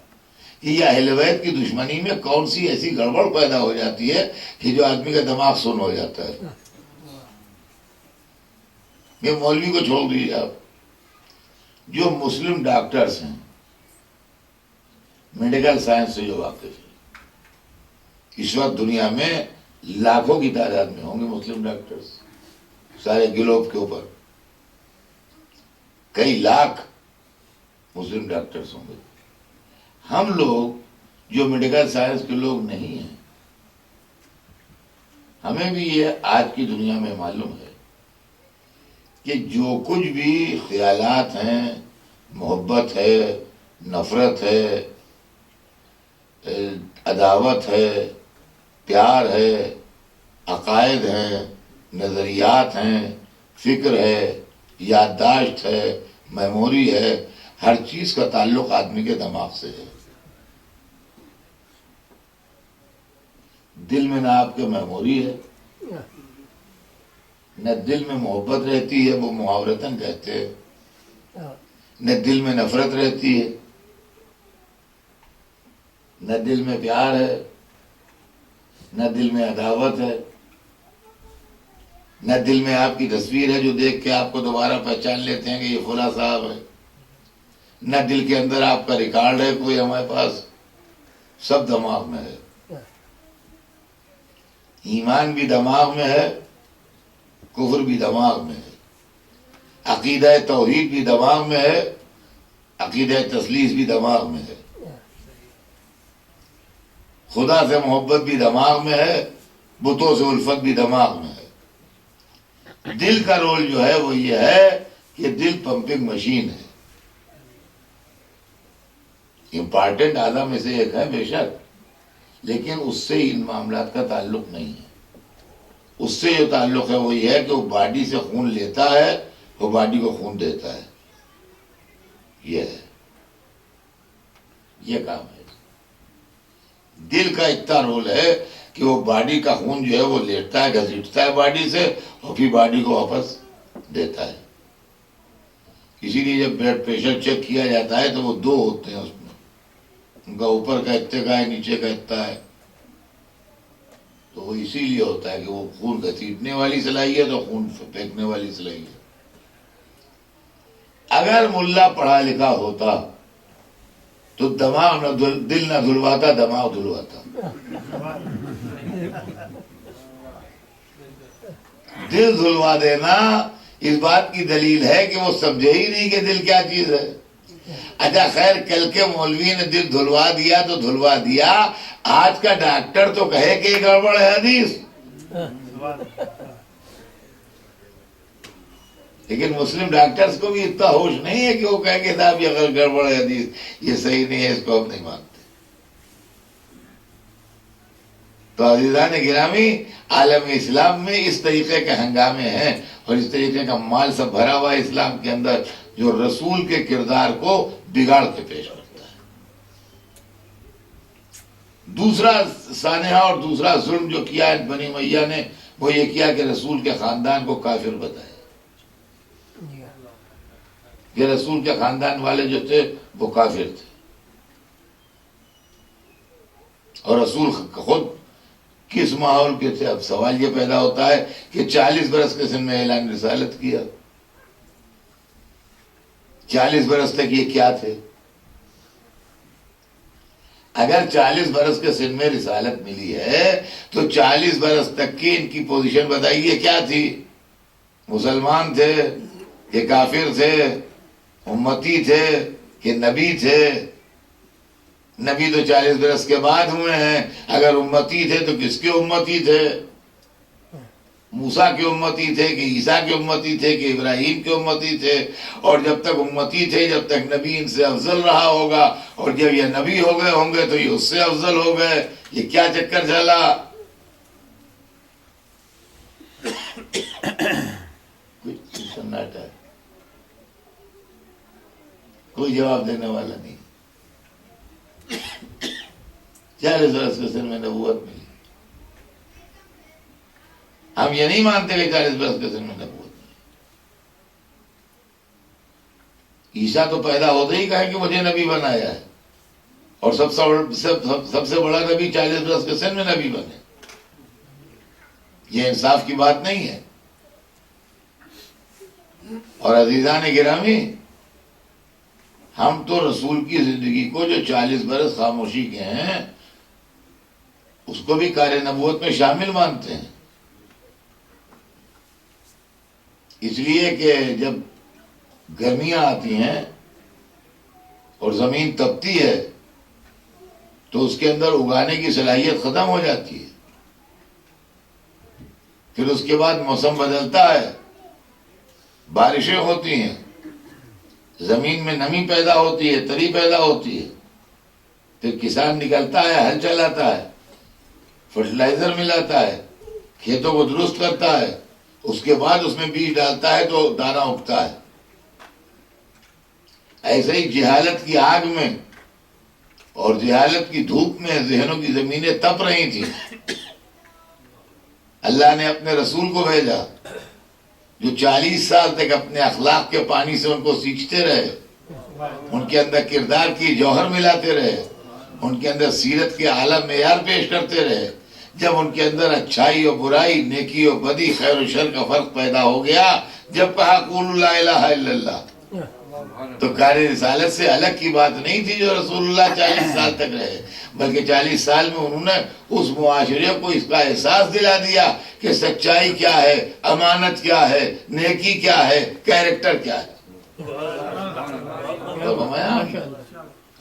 کہ یہ اہل بیت کی دشمنی میں کون سی ایسی گڑبڑ پیدا ہو جاتی ہے کہ جو آدمی کا دماغ سن ہو جاتا ہے۔ یہ مولوی کو چھوڑ دیجیے آپ، جو مسلم ڈاکٹرز ہیں، میڈیکل سائنس سے جو واقف ہیں، اس وقت دنیا میں لاکھوں کی تعداد میں ہوں گے مسلم ڈاکٹرز، سارے گلوب کے اوپر کئی لاکھ مسلم ڈاکٹرز ہوں گے۔ ہم لوگ جو میڈیکل سائنس کے لوگ نہیں ہیں، ہمیں بھی یہ آج کی دنیا میں معلوم ہے کہ جو کچھ بھی خیالات ہیں، محبت ہے، نفرت ہے، عداوت ہے، پیار ہے، عقائد ہیں، نظریات ہیں، فکر ہے، یادداشت ہے، میموری ہے، ہر چیز کا تعلق آدمی کے دماغ سے ہے۔ دل میں نہ آپ کے میموری ہے، نہ دل میں محبت رہتی ہے، وہ محاورتاً کہتے ہیں، نہ دل میں نفرت رہتی ہے، نہ دل میں پیار ہے، نہ دل میں عداوت ہے، نہ دل میں آپ کی تصویر ہے جو دیکھ کے آپ کو دوبارہ پہچان لیتے ہیں کہ یہ فلاں صاحب ہے، نہ دل کے اندر آپ کا ریکارڈ ہے کوئی ہمارے پاس، سب دماغ میں ہے۔ ایمان بھی دماغ میں ہے، کفر بھی دماغ میں ہے، عقیدہ توحید بھی دماغ میں ہے، عقیدہ تثلیث بھی دماغ میں ہے، خدا سے محبت بھی دماغ میں ہے، بتوں سے الفت بھی دماغ میں ہے۔ دل کا رول جو ہے وہ یہ ہے کہ دل پمپنگ مشین ہے، امپارٹنٹ اعلیٰ میں سے ایک ہے بے شک، لیکن اس سے ان معاملات کا تعلق نہیں ہے۔ اس سے جو تعلق ہے وہ یہ ہے کہ وہ باڈی سے خون لیتا ہے، وہ باڈی کو خون دیتا ہے، یہ ہے، یہ کام ہے۔ دل کا اتنا رول ہے کہ وہ باڈی کا خون جو ہے وہ لیتا ہے، گھسیٹتا ہے باڈی سے، اور پھر باڈی کو واپس دیتا ہے۔ اسی لیے جب بلڈ پریشر چیک کیا جاتا ہے تو وہ دو ہوتے ہیں اس میں، ان کا اوپر کا اتنے کا ہے، نیچے کا اتنا ہے، تو وہ اسی لیے ہوتا ہے کہ وہ خون گھسیٹنے والی صلاحیت اور خون پھینکنے والی صلاحیت۔ اگر ملا پڑھا لکھا ہوتا تو دماغ نہ دل نہ دھلواتا، دماغ دھلواتا. دل دھلوا دینا اس بات کی دلیل ہے کہ وہ سمجھے ہی نہیں کہ دل کیا چیز ہے. اچھا خیر، کل کے مولوی نے دل دھلوا دیا تو دھلوا دیا، آج کا ڈاکٹر تو کہے کہ یہ گڑبڑ ہے حدیث. لیکن مسلم ڈاکٹرز کو بھی اتنا ہوش نہیں ہے کہ وہ کہے کہ صاحب یہ گڑبڑ ہے حدیث، یہ صحیح نہیں ہے، اس کو ہم نہیں مانتے. تو عزیزان گرامی، عالم اسلام میں اس طریقے کے ہنگامے ہیں اور اس طریقے کا مال سب بھرا ہوا ہے اسلام کے اندر، جو رسول کے کردار کو بگاڑ کے پیش کرتا ہے. دوسرا سانحہ اور دوسرا ظلم جو کیا ہے بنی امیہ نے، وہ یہ کیا کہ رسول کے خاندان کو کافر بتایا، کہ رسول کے خاندان والے جو تھے وہ کافر تھے. اور رسول خود کس ماحول کے تھے؟ اب سوال یہ پیدا ہوتا ہے کہ 40 برس کے سن میں اعلان رسالت کیا. 40 برس تک یہ کیا تھے؟ اگر 40 برس کے سن میں رسالت ملی ہے تو 40 برس تک کی ان کی پوزیشن بتائیے کیا تھی؟ مسلمان تھے کہ کافر تھے؟ امتی تھے کہ نبی تھے؟ نبی تو 40 برس کے بعد ہوئے ہیں. اگر امتی تھے تو کس کے امتی تھے؟ موسیٰ کے امتی تھے کہ عیسیٰ کے امتی تھے کہ ابراہیم کے امتی تھے؟ اور جب تک امتی تھے، جب تک نبی ان سے افضل رہا ہوگا، اور جب یہ نبی ہو گئے ہوں گے تو یہ اس سے افضل ہو گئے. یہ کیا چکر چلا؟ کچھ سناٹا ہے، کوئی جواب دینے والا نہیں. 40 برس کے سن میں نبوت ملی. ہم یہ نہیں مانتے کہ 40 برس کے سن میں نبوت ملی. عیسیٰ تو پیدا ہوتے ہی کہا کہ مجھے نبی بنایا ہے، اور سب سے بڑا نبی 40 برس کے سن میں نبی بنے. یہ انصاف کی بات نہیں ہے. اور عزیزان گرامی، ہم تو رسول کی زندگی کو جو 40 برس خاموشی کے ہیں اس کو بھی کار نبوت میں شامل مانتے ہیں. اس لیے کہ جب گرمیاں آتی ہیں اور زمین تپتی ہے تو اس کے اندر اگانے کی صلاحیت ختم ہو جاتی ہے. پھر اس کے بعد موسم بدلتا ہے، بارشیں ہوتی ہیں، زمین میں نمی پیدا ہوتی ہے، تری پیدا ہوتی ہے. پھر کسان نکلتا ہے، ہل چلاتا ہے، فرٹیلائزر ملاتا ہے، کھیتوں کو درست کرتا ہے، اس کے بعد اس میں بیج ڈالتا ہے تو دانہ اگتا ہے. ایسے ہی جہالت کی آگ میں اور جہالت کی دھوپ میں ذہنوں کی زمینیں تپ رہی تھیں. اللہ نے اپنے رسول کو بھیجا جو 40 سال تک اپنے اخلاق کے پانی سے ان کو سینچتے رہے، ان کے اندر کردار کی جوہر ملاتے رہے، ان کے اندر سیرت کے اعلیٰ معیار پیش کرتے رہے. جب ان کے اندر اچھائی و برائی، نیکی و بدی، خیر و شر کا فرق پیدا ہو گیا، جب کہا قولوا لا الہ الا اللہ، تو کار رسالت سے الگ کی بات نہیں تھی جو رسول اللہ 40 سال تک رہے، بلکہ 40 سال میں انہوں نے اس معاشرے کو اس کا احساس دلا دیا کہ سچائی کیا ہے، امانت کیا ہے، نیکی کیا ہے، کیریکٹر کیا ہے.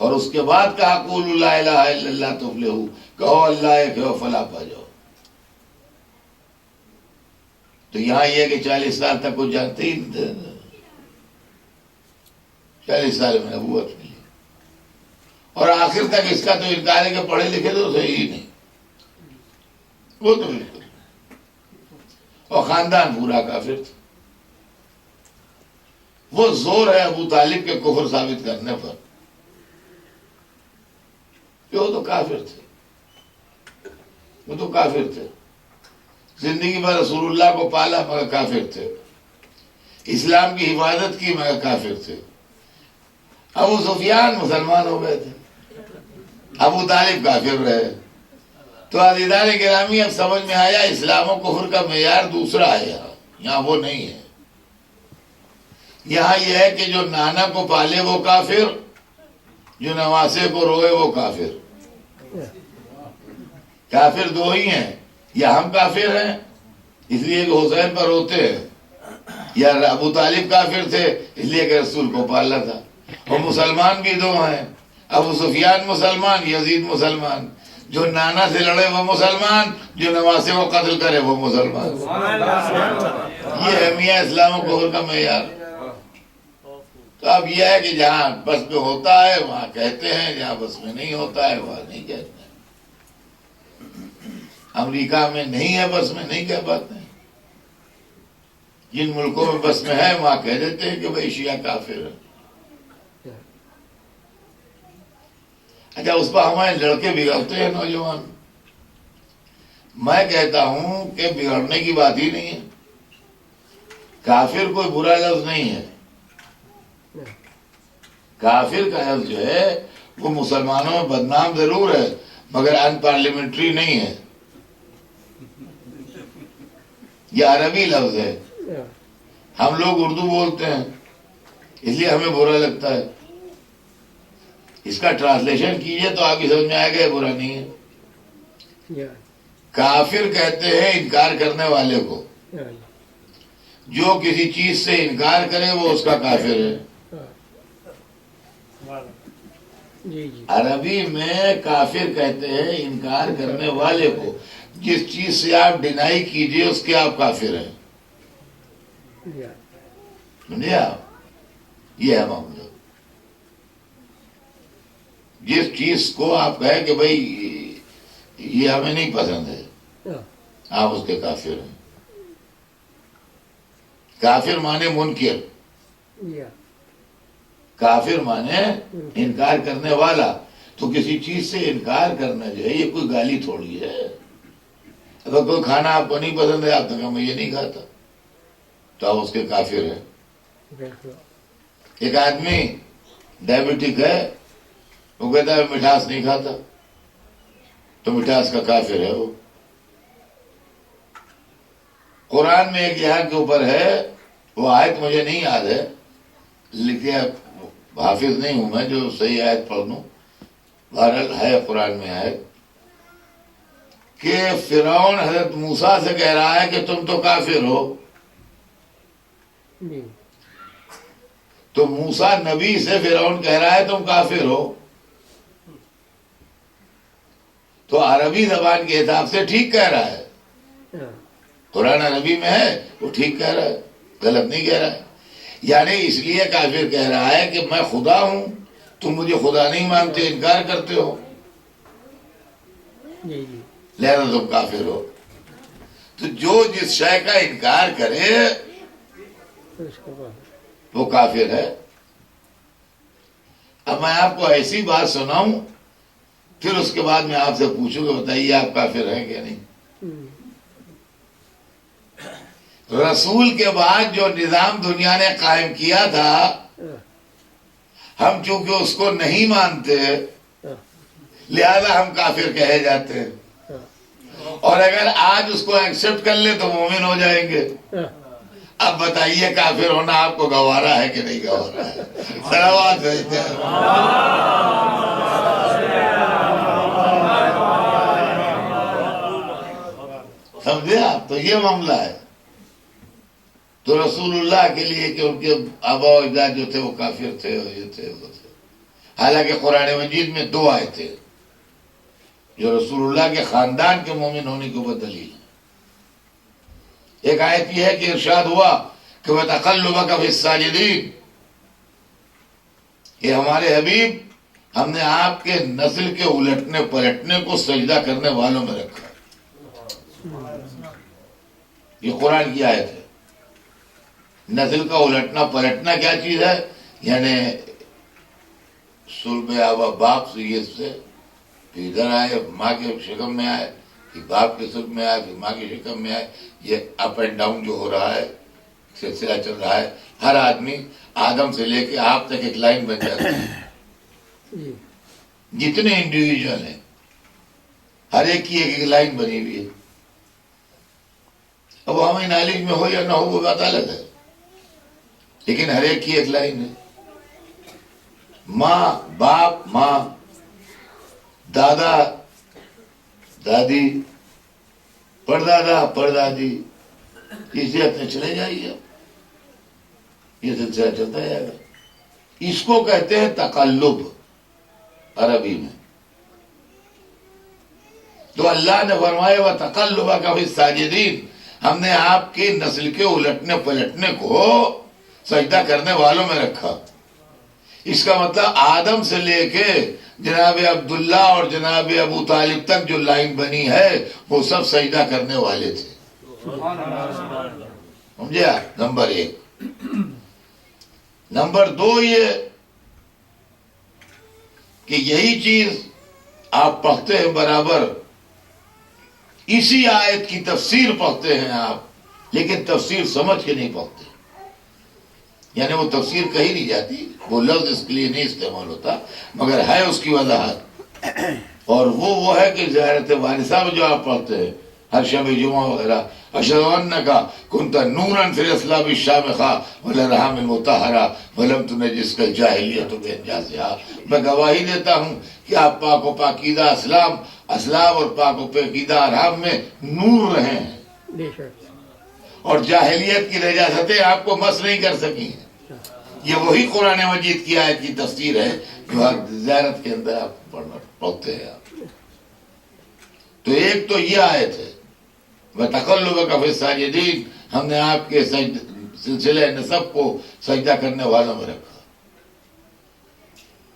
اور اس کے بعد کہا قولوا لا الہ الا اللہ تفلحوا، کہو اللہ ایک ہے فلاح پا جاؤ. تو یہاں یہ کہ 40 سال تک کچھ جانتے ہی نہیں تھے. 40 سال میں نبوت ملی، اور آخر تک اس کا تو انکار ہے کہ پڑھے لکھے تو صحیح ہی نہیں، وہ تو بالکل. اور خاندان پورا کافر تھا. وہ زور ہے ابو طالب کے کفر ثابت کرنے پر کہ وہ تو کافر تھے، وہ تو کافر تھے. زندگی میں رسول اللہ کو پالا مگر کافر تھے، اسلام کی حفاظت کی مگر کافر تھے. ابو سفیان مسلمان ہو گئے تھے، ابو طالب کافر رہے. تو عزیزان گرامی، اب سمجھ میں آیا اسلام و کفر کا معیار دوسرا ہے. یہاں وہ نہیں ہے. یہاں یہ ہے کہ جو نانا کو پالے وہ کافر، جو نواسے کو روئے وہ کافر. کافر دو ہی ہیں، یا ہم کافر ہیں اس لیے کہ حسین پر روتے ہیں، یا ابو طالب کافر تھے اس لیے کہ رسول کو پالا تھا. اور مسلمان بھی دو ہیں، ابو سفیان مسلمان، یزید مسلمان. جو نانا سے لڑے وہ مسلمان، جو نواسے کو قتل کرے وہ مسلمان. یہ اہمیہ اسلام و کفر کا معیار. تو اب یہ ہے کہ جہاں بس میں ہوتا ہے وہاں کہتے ہیں، جہاں بس میں نہیں ہوتا ہے وہاں نہیں کہتے ہیں. امریکہ میں نہیں ہے بس میں نہیں کہہ پاتے ہیں. جن ملکوں میں بس میں ہے وہاں کہہ دیتے ہیں کہ بھائی شیعہ کافر ہے. اچھا اس پر ہمارے لڑکے بگڑتے ہیں نوجوان. میں کہتا ہوں کہ بگڑنے کی بات ہی نہیں ہے. کافر کوئی برا لفظ نہیں ہے. کافر کا لفظ جو ہے وہ مسلمانوں میں بدنام ضرور ہے مگر ان پارلیمنٹری نہیں ہے. یہ عربی لفظ ہے. ہم لوگ اردو بولتے ہیں اس لیے ہمیں برا لگتا ہے. اس کا ٹرانسلیشن کیجئے تو آپ کی سمجھ میں آئے گا یہ برا نہیں ہے. کافر کہتے ہیں انکار کرنے والے کو. جو کسی چیز سے انکار کرے وہ اس کا کافر ہے. عربی میں کافر کہتے ہیں انکار کرنے والے کو. جس چیز سے آپ ڈینائی کیجئے اس کے آپ کافر ہیں. سمجھے آپ؟ یہ ہے معاملہ. جس چیز کو آپ کہیں کہ بھئی یہ ہمیں نہیں پسند ہے آپ اس کے کافر ہیں. کافر مانے منکر، کافر مانے انکار کرنے والا. تو کسی چیز سے انکار کرنا جو ہے یہ کوئی گالی تھوڑی ہے. اگر کوئی کھانا آپ کو نہیں پسند ہے آپ نے کہا میں یہ نہیں کھاتا تو آپ اس کے کافر ہیں. ایک آدمی ڈائبٹک ہے وہ کہتا ہے مٹھاس نہیں کھاتا تو مٹھاس کا کافر ہے وہ. قرآن میں ایک یہاں کے اوپر ہے وہ آیت مجھے نہیں یاد ہے لیکن حافظ نہیں ہوں میں جو صحیح آیت پڑھ لوں. بہرحال ہے قرآن میں آیت کہ فرعون حضرت موسیٰ سے کہہ رہا ہے کہ تم تو کافر ہو. تو موسیٰ نبی سے فرعون کہہ رہا ہے تم کافر ہو. تو عربی زبان کے حساب سے ٹھیک کہہ رہا ہے. قرآن عربی میں ہے وہ ٹھیک کہہ رہا ہے، غلط نہیں کہہ رہا ہے. یعنی اس لیے کافر کہہ رہا ہے کہ میں خدا ہوں تم مجھے خدا نہیں مانتے انکار کرتے ہو لہذا تم کافر ہو. تو جو جس شے کا انکار کرے وہ کافر ہے. اب میں آپ کو ایسی بات سناؤں پھر اس کے بعد میں آپ سے پوچھوں گا بتائیے آپ کافر ہیں کہ نہیں. رسول کے بعد جو نظام دنیا نے قائم کیا تھا ہم چونکہ اس کو نہیں مانتے لہذا ہم کافر کہے جاتے ہیں. اور اگر آج اس کو ایکسپٹ کر لے تو مومن ہو جائیں گے. اب بتائیے کافر ہونا آپ کو گوارا ہے کہ نہیں گوارا ہے؟ صلوات بھیجتے ہیں. سمجھے آپ؟ تو یہ معاملہ ہے. تو رسول اللہ کے لیے کہ ان کے آبا و اجداد جو تھے وہ کافر تھے اور یہ تھے وہ تھے. حالانکہ قرآن مجید میں دو آیتیں تھے جو رسول اللہ کے خاندان کے مومن ہونے کے اوپر دلیل ہے. ایک آیت یہ ہے کہ ارشاد ہوا کہ وَتَقَلُّبَكَ فِي السَّاجِدِينَ، یہ ہمارے حبیب ہم نے آپ کے نسل کے الٹنے پلٹنے کو سجدہ کرنے والوں میں رکھا. یہ قرآن کی آیت ہے. نسل کا الٹنا پلٹنا کیا چیز ہے؟ یعنی صلب آبا باپ سے یہ سے پھر ادھر آئے ماں کے شکم میں آئے پھر باپ کے صلب میں آئے پھر ماں کے شکم میں آئے. یہ اپ اینڈ ڈاؤن جو ہو رہا ہے سلسلہ چل رہا ہے. ہر آدمی آدم سے لے کے آپ تک ایک لائن بن جاتی ہے. جتنے انڈیویجول ہیں ہر ایک کی ایک ایک لائن بنی ہوئی ہے. اب ہمیں نالج میں ہو یا نہ ہو وہ بات الگ ہے. لیکن ہر ایک کی ایک لائن ہے. ماں باپ ماں، دادا دادی، پردادا پردادی، اسے اپنے چلے جائیے. یہ سلسلہ چلتا جائے گا. اس کو کہتے ہیں تقلب عربی میں. تو اللہ نے فرمایا وَتَقَلُّبَكَ فِي السَّاجِدِينَ، ہم نے آپ کی نسل کے الٹنے پلٹنے کو سجدہ کرنے والوں میں رکھا. اس کا مطلب آدم سے لے کے جناب عبداللہ اور جناب ابو طالب تک جو لائن بنی ہے وہ سب سجدہ کرنے والے تھے. سمجھے؟ نمبر 1. نمبر 2 یہ کہ یہی چیز آپ پڑھتے ہیں برابر، اسی آیت کی تفسیر پڑھتے ہیں آپ، لیکن تفسیر سمجھ کے نہیں پڑھتے. یعنی وہ تفسیر کہی نہیں جاتی، وہ لفظ اس کے لیے نہیں استعمال ہوتا، مگر ہے اس کی وضاحت. اور وہ ہے کہ زیارت وارثہ میں جو آپ پڑھتے ہیں ہر شب جمعہ وغیرہ، اشہد انک کنت نورا فی الاصلاب الشامخہ والارحام المطہرہ ولم تنجسک الجاہلیۃ بانجازہا، میں گواہی دیتا ہوں کہ آپ پاک و پاکیزہ اسلام اور پاک و پاکیزہ ارحام میں نور رہے ہیں، اور جاہلیت کی نجاستیں آپ کو مس نہیں کر سکی ہیں. یہ وہی قرآن مجید کی آیت کی تفسیر ہے جو زیارت کے اندر آپ پڑھتے ہیں. آپ تو ایک تو یہ آیت ہے وَتَقَلُّبَكَ فِي السَّاجِدِينَ، ہم نے آپ کے سلسلہ نسب کو سجدہ کرنے والوں میں رکھا.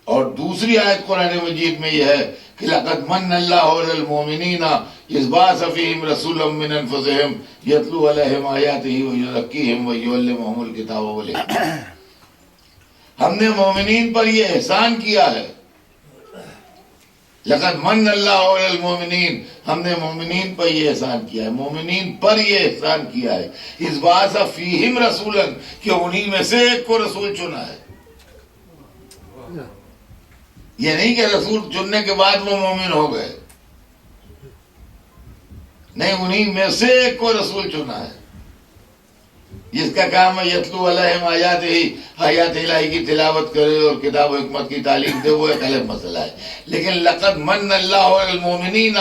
اور دوسری آیت قرآن مجید میں یہ ہے کہ لَقَدْ مَنَّ اللَّهُ عَلَى الْمُؤْمِنِينَ إِذْ بَعَثَ فِيهِمْ رَسُولًا مِّنْ أَنفُسِهِمْ يَتْلُو عَلَيْهِمْ آيَاتِهِ وَيُزَكِّيهِمْ وَيُعَلِّمُهُمُ الْكِتَابَ وَالْحِكْمَةَ. ہم نے مومنین پر یہ احسان کیا ہے. لَقَدْ مَنَّ اللَّهُ عَلَى الْمُؤْمِنِينَ، ہم نے مومنین پر یہ احسان کیا ہے، مومنین پر یہ احسان کیا ہے. اِذْ بَعَثَ فِيهِمْ رَسُولًا، کہ انہی میں سے ایک کو رسول چنا ہے. یہ نہیں کہ رسول چننے کے بعد وہ مومن ہو گئے، نہیں، انہی میں سے ایک کو رسول چنا ہے جس کا کام ہے یتلو علیہم آیات الہی کی تلاوت کرے اور کتاب و حکمت کی تعلیم دے. وہ ایک الگ مسئلہ ہے. لیکن لقد من اللہ علی المؤمنین،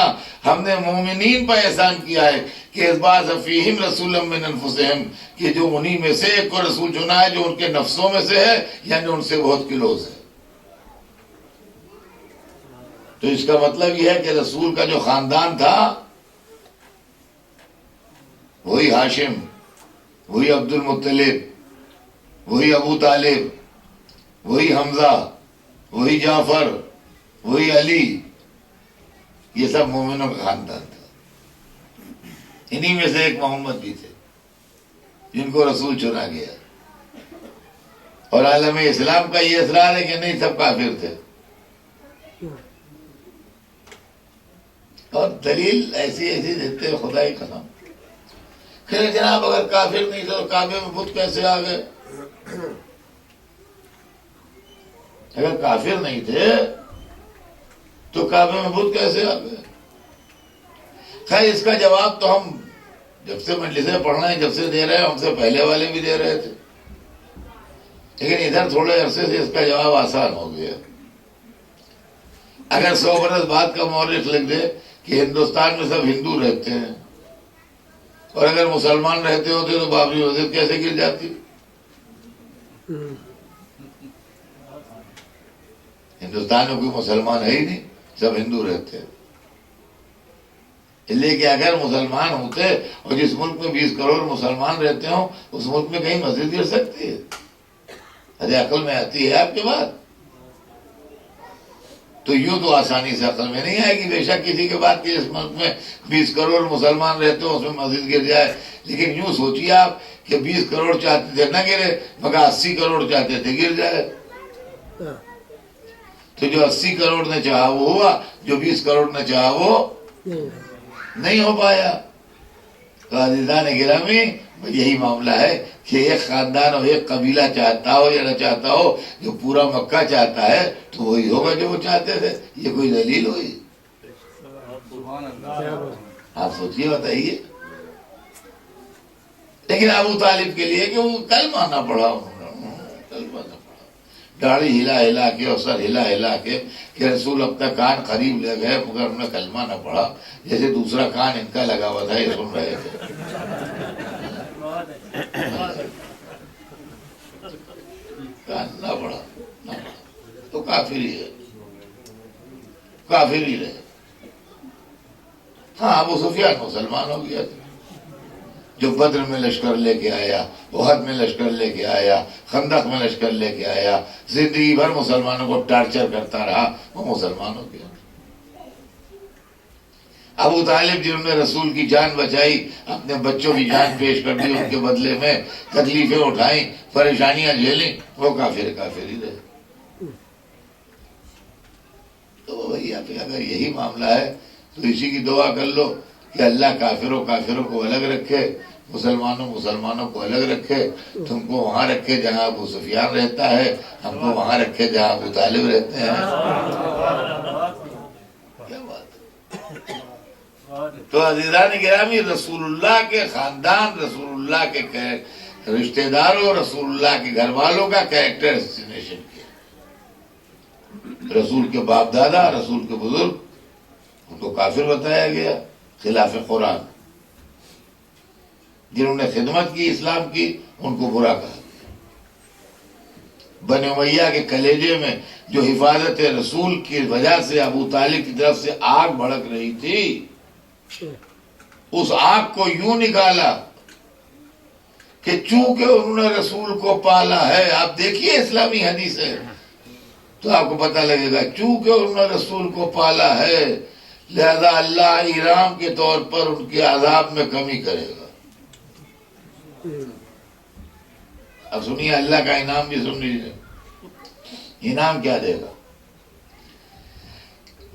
ہم نے مومنین پر احسان کیا ہے کہ اذ بعث فیہم رسولا من انفسہم، کہ جو انہی میں سے ایک کو رسول چنا ہے جو ان کے نفسوں میں سے ہے، یعنی ان سے بہت کلوز ہے. تو اس کا مطلب یہ ہے کہ رسول کا جو خاندان تھا وہی ہاشم، وہی عبد المطلب، وہی ابو طالب، وہی حمزہ، وہی جعفر، وہی علی، یہ سب مومنوں کا خاندان تھا. انہی میں سے ایک محمد بھی تھے جن کو رسول چنا گیا. اور عالم اسلام کا یہ اصرار ہے کہ نہیں، سب کافر تھے. اور دلیل ایسی دیتے ہیں خدا کی قسم. کہ جناب اگر کافر نہیں تھے تو کعبے میں بت کیسے آ گئے؟ اگر کافر نہیں تھے تو کعبے میں بت کیسے آ گئے؟ خیر اس کا جواب تو ہم جب سے مجلسیں پڑھ رہے ہیں، جب سے دے رہے ہیں، ہم سے پہلے والے بھی دے رہے تھے، لیکن ادھر تھوڑے عرصے سے اس کا جواب آسان ہو گیا. اگر 100 برس بعد کا مورخ لکھ دے کہ ہندوستان میں سب ہندو رہتے ہیں، اور اگر مسلمان رہتے ہوتے تو بابری مسجد کیسے گر جاتی؟ ہندوستان میں کوئی مسلمان ہے ہی نہیں، سب ہندو رہتے ہیں. اس لیے کہ اگر مسلمان ہوتے اور جس ملک میں 20 کروڑ مسلمان رہتے ہوں، اس ملک میں کہیں مسجد گر سکتی ہے؟ ارے عقل میں آتی ہے آپ کے بات؟ تو یوں تو آسانی سے عقل میں نہیں آئے گی. بے شک کسی کے بعد کہ اس ملک میں 20 کروڑ مسلمان رہتے ہوں، اس میں مسجد گر جائے. لیکن یوں سوچیے آپ کہ 20 کروڑ چاہتے تھے نہ گرے، مگر 80 کروڑ چاہتے تھے گر جائے. تو جو 80 کروڑ نے چاہا وہ ہوا، جو 20 کروڑ نے چاہا وہ نہیں ہو پایا. تو عزیزان گرامی، یہی معاملہ ہے کہ ایک خاندان اور ایک قبیلہ چاہتا ہو یا نہ چاہتا ہو، جو پورا مکہ چاہتا ہے تو وہی ہوگا جو وہ چاہتے تھے. یہ کوئی دلیل ہوئی؟ آپ سوچیے، بتائیے. لیکن ابو طالب کے لیے کہ وہ کلمہ نہ پڑھا، کلمہ نہ پڑھا، داڑھی ہلا ہلا کے اور سر ہلا ہلا کے کہ رسول اپنا کان قریب لے گئے مگر انہوں نے کلمہ نہ پڑھا، جیسے دوسرا کان ان کا لگا ہوا تھا، یہ سن رہے تھے۔ کان نہ پڑھا تو کافر ہی ہے، کافر ہی رہے۔ ہاں ابو سفیان مسلمان ہو گیا تھا، جو بدر میں لشکر لے کے آیا، احد میں لشکر لے کے آیا، خندق میں لشکر لے کے آیا، زندگی بھر مسلمانوں کو ٹارچر کرتا رہا، وہ مسلمان ہو گیا۔ ابو طالب جنہوں نے رسول کی جان بچائی، اپنے بچوں کی جان پیش کر دی، ان کے بدلے میں تکلیفیں اٹھائیں، پریشانیاں جھیلیں، وہ کافر ہی رہے۔ تو بھیا پہ اگر یہی معاملہ ہے تو اسی کی دعا کر لو کہ اللہ کافروں کو الگ رکھے، مسلمانوں کو الگ رکھے، تم کو وہاں رکھے جہاں ابو سفیان رہتا ہے، ہم کو وہاں رکھے جہاں ابو طالب رہتے ہیں۔ کیا بات ہے؟ تو عزیزان گرامی، رسول اللہ کے خاندان، رسول اللہ کے رشتہ داروں، رسول اللہ کے گھر والوں کا کیریکٹر اسٹیمیشن کیا۔ رسول کے باپ دادا، رسول کے بزرگ، ان کو کافر بتایا گیا خلاف قرآن۔ جنہوں نے خدمت کی اسلام کی، ان کو برا کہا گیا۔ بنی امیہ کے کلیجے میں جو حفاظت رسول کی وجہ سے ابو طالب کی طرف سے آگ بھڑک رہی تھی، اس آگ کو یوں نکالا کہ چونکہ انہوں نے رسول کو پالا ہے، آپ دیکھیے اسلامی حدیث ہے تو آپ کو پتہ لگے گا، چونکہ انہوں نے رسول کو پالا ہے لہذا اللہ انعام کے طور پر ان کے عذاب میں کمی کرے گا۔ اب سنیے اللہ کا انعام بھی سن لیجیے۔ انعام کیا دے گا؟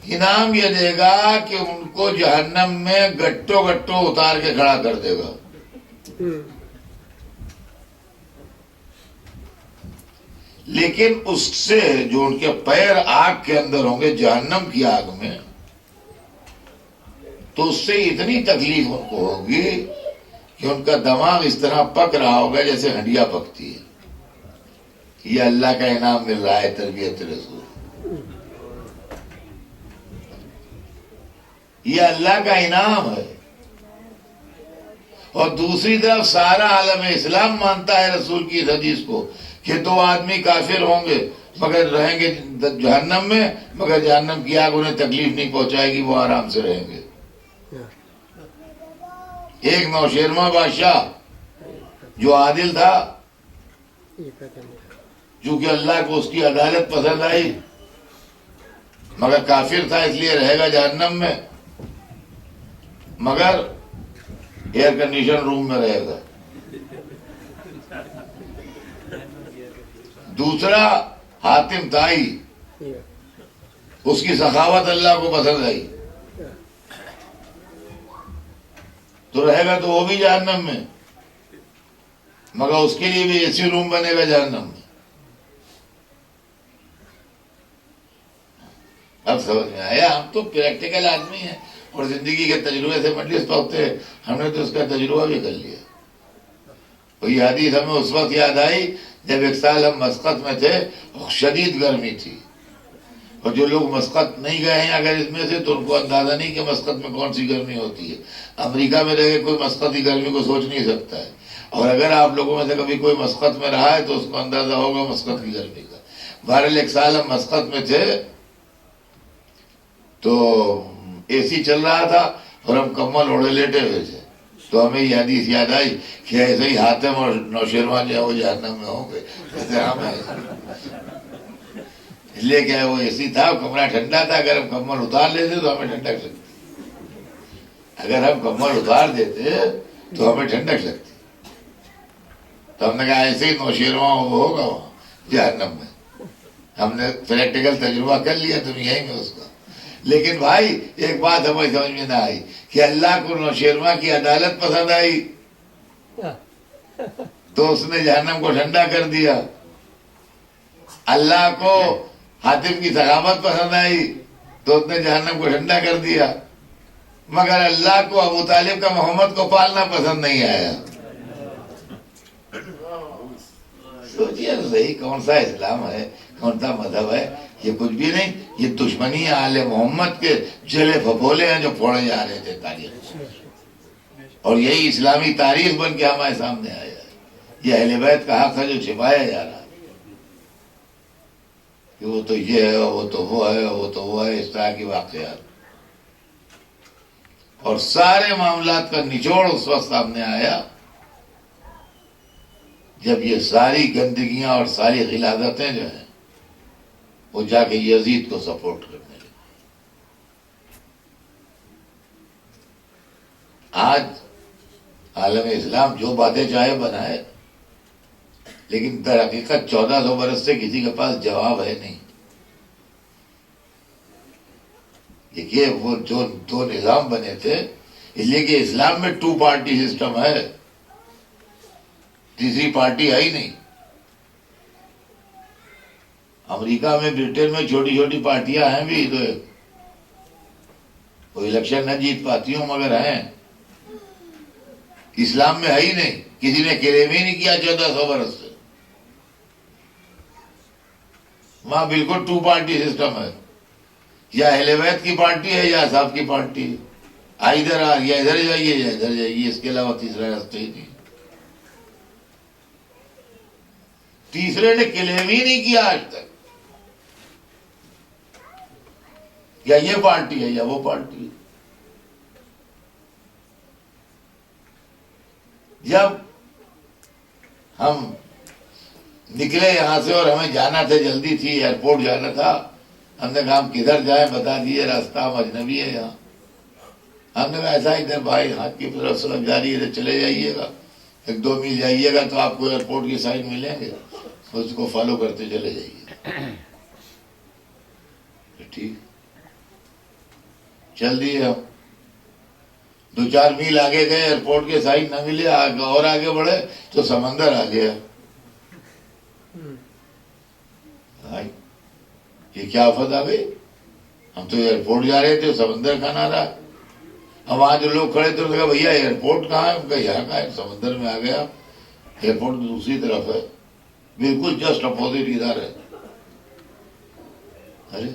انعام یہ دے گا کہ ان کو جہنم میں گٹو اتار کے کھڑا کر دے گا۔ لیکن اس سے جو ان کے پیر آگ کے اندر ہوں گے، جہنم کی آگ میں، تو اس سے اتنی تکلیف ان کو ہوگی کہ ان کا دماغ اس طرح پک رہا ہوگا جیسے ہنڈیا پکتی ہے۔ یہ اللہ کا انعام مل رہا ہے تربیت رسول، یہ اللہ کا انعام ہے۔ اور دوسری طرف سارا عالم اسلام مانتا ہے رسول کی اس حدیث کو کہ 2 آدمی کافر ہوں گے مگر رہیں گے جہنم میں، مگر جہنم کی آگ انہیں تکلیف نہیں پہنچائے گی، وہ آرام سے رہیں گے۔ ایک نوشیروان بادشاہ جو عادل تھا، چونکہ اللہ کو اس کی عدالت پسند آئی، مگر کافر تھا اس لیے رہے گا جہنم میں، مگر ایئر کنڈیشن روم میں رہے گا۔ دوسرا حاتم تائی، اس کی سخاوت اللہ کو پسند آئی تو رہے گا تو وہ بھی جہنم میں، مگر اس کے لیے بھی ایسی روم بنے گا جہنم میں۔ اب سمجھ میں آیا؟ ہم تو پریکٹیکل آدمی ہیں اور زندگی کے تجربے سے مجلس پہنچتے ہیں، ہم نے تو اس کا تجربہ بھی کر لیا۔ اور یہ حدیث ہمیں اس وقت یاد آئی جب 1 سال ہم مسقط میں تھے، شدید گرمی تھی، اور جو لوگ مسقط نہیں گئے ہیں اگر اس میں سے تو ان کو اندازہ نہیں کہ مسقط میں کون سی گرمی ہوتی ہے۔ امریکہ میں رہ کے کوئی مسقط کی گرمی کو سوچ نہیں سکتا ہے، اور اگر آپ لوگوں میں سے کبھی کوئی مسقط میں رہا ہے تو اس کو اندازہ ہوگا مسقط کی گرمی کا۔ بہرحال 1 سال ہم مسقط میں تھے تو اے سی چل رہا تھا اور ہم کمبل اوڑھے لیٹے ہوئے تھے، تو ہمیں یہ حدیث یاد آئی کہ ایسے ہی حاتم اور نوشیروان جو ہے وہ جہنم میں ہوں گے، جیسے ہم ہیں۔ اس لیے کہ وہ اے سی تھا، کمرہ ٹھنڈا تھا، اگر ہم کمبل اتار لیتے تو ہمیں ٹھنڈک لگتی، اگر ہم کمبل اتار دیتے تو ہمیں ٹھنڈک لگتی۔ تو ہم نے کہا ایسے ہی نوشیروان وہ ہوگا وہاں جہنم میں۔ ہم نے پریکٹیکل تجربہ کر لیا دنیا میں اس کا۔ لیکن بھائی ایک بات ہمیں سمجھ میں نہ آئی کہ اللہ کو نوشیروان کی عدالت پسند آئی تو اس نے جہنم کو ٹھنڈا کر دیا، اللہ کو حاتم کی سخاوت پسند آئی تو اس نے جہنم کو ٹھنڈا کر دیا، مگر اللہ کو ابو طالب کا محمد کو پالنا پسند نہیں آیا۔ سوچیے صحیح کون سا اسلام ہے، کون سا مذہب ہے؟ یہ کچھ بھی نہیں، یہ دشمنی آل محمد کے جلے پھپولے ہیں جو پھوڑے جا رہے تھے تاریخ، اور یہی اسلامی تاریخ بن کے ہمارے سامنے آیا ہے۔ یہ اہل بیت کا حق ہے جو چھپایا جا رہا ہے کہ وہ تو یہ ہے، وہ تو وہ ہے، وہ تو وہ ہے، اس طرح کی واقعات، اور سارے معاملات کا نچوڑ اس وقت سامنے آیا جب یہ ساری گندگیاں اور ساری غلاظتیں جو ہیں وہ جا کے یزید کو سپورٹ کرنے لگی۔ آج عالم اسلام جو باتیں چاہے بنائے، لیکن در حقیقت 1400 برس سے کسی کے پاس جواب ہے نہیں۔ دیکھیے وہ جو دو نظام بنے تھے، اس لیے کہ اسلام میں 2 پارٹی سسٹم ہے، تیسری پارٹی ہے ہی نہیں۔ امریکہ میں، برٹن میں چھوٹی چھوٹی پارٹیاں ہیں بھی، تو وہ الیکشن نہ جیت پاتی ہوں مگر ہیں۔ اسلام میں ہے ہی نہیں، کسی نے کلیم ہی نہیں کیا 1400 برس سے۔ وہاں بالکل 2 پارٹی سسٹم ہے، یا اہل بیت کی پارٹی ہے یا اصحاب کی پارٹی ہے، ادھر یا ادھر جائیے یا ادھر جائیے، اس کے علاوہ تیسرا راستہ ہی نہیں۔ تیسرے نے کلیم ہی نہیں کیا آج تک، یا یہ پارٹی ہے یا وہ پارٹی ہے۔ جب ہم نکلے یہاں سے اور ہمیں جانا تھا، جلدی تھی، ایئرپورٹ جانا تھا، ہم نے کہا ہم کدھر جائیں، بتا دیے راستہ، ہم اجنبی ہے یہاں۔ ہم نے کہا ایسا ادھر بھائی ہاتھ کی طرف سڑک جاری ہے، چلے جائیے گا، 1-2 میل جائیے گا تو آپ کو ایئرپورٹ کی سائن ملیں گے، اس کو فالو کرتے چلے جائیے۔ ٹھیک، چل دیے ہم 2-4 میل آگے گئے، ایئرپورٹ کے سائن نہ ملے، اور آگے بڑھے تو سمندر آ گیا۔ یہ کیا آفت آ گئی، ہم تو ایئرپورٹ جا رہے تھے، سمندر کا نعرہ۔ اب وہاں جو لوگ کھڑے تھے انہوں نے کہا بھیا ایئرپورٹ کہاں ہے؟ ان کا یہاں کا ہے، سمندر میں آ گیا، ایئرپورٹ دوسری طرف ہے، بالکل جسٹ اپوزٹ ادھر ہے۔ ارے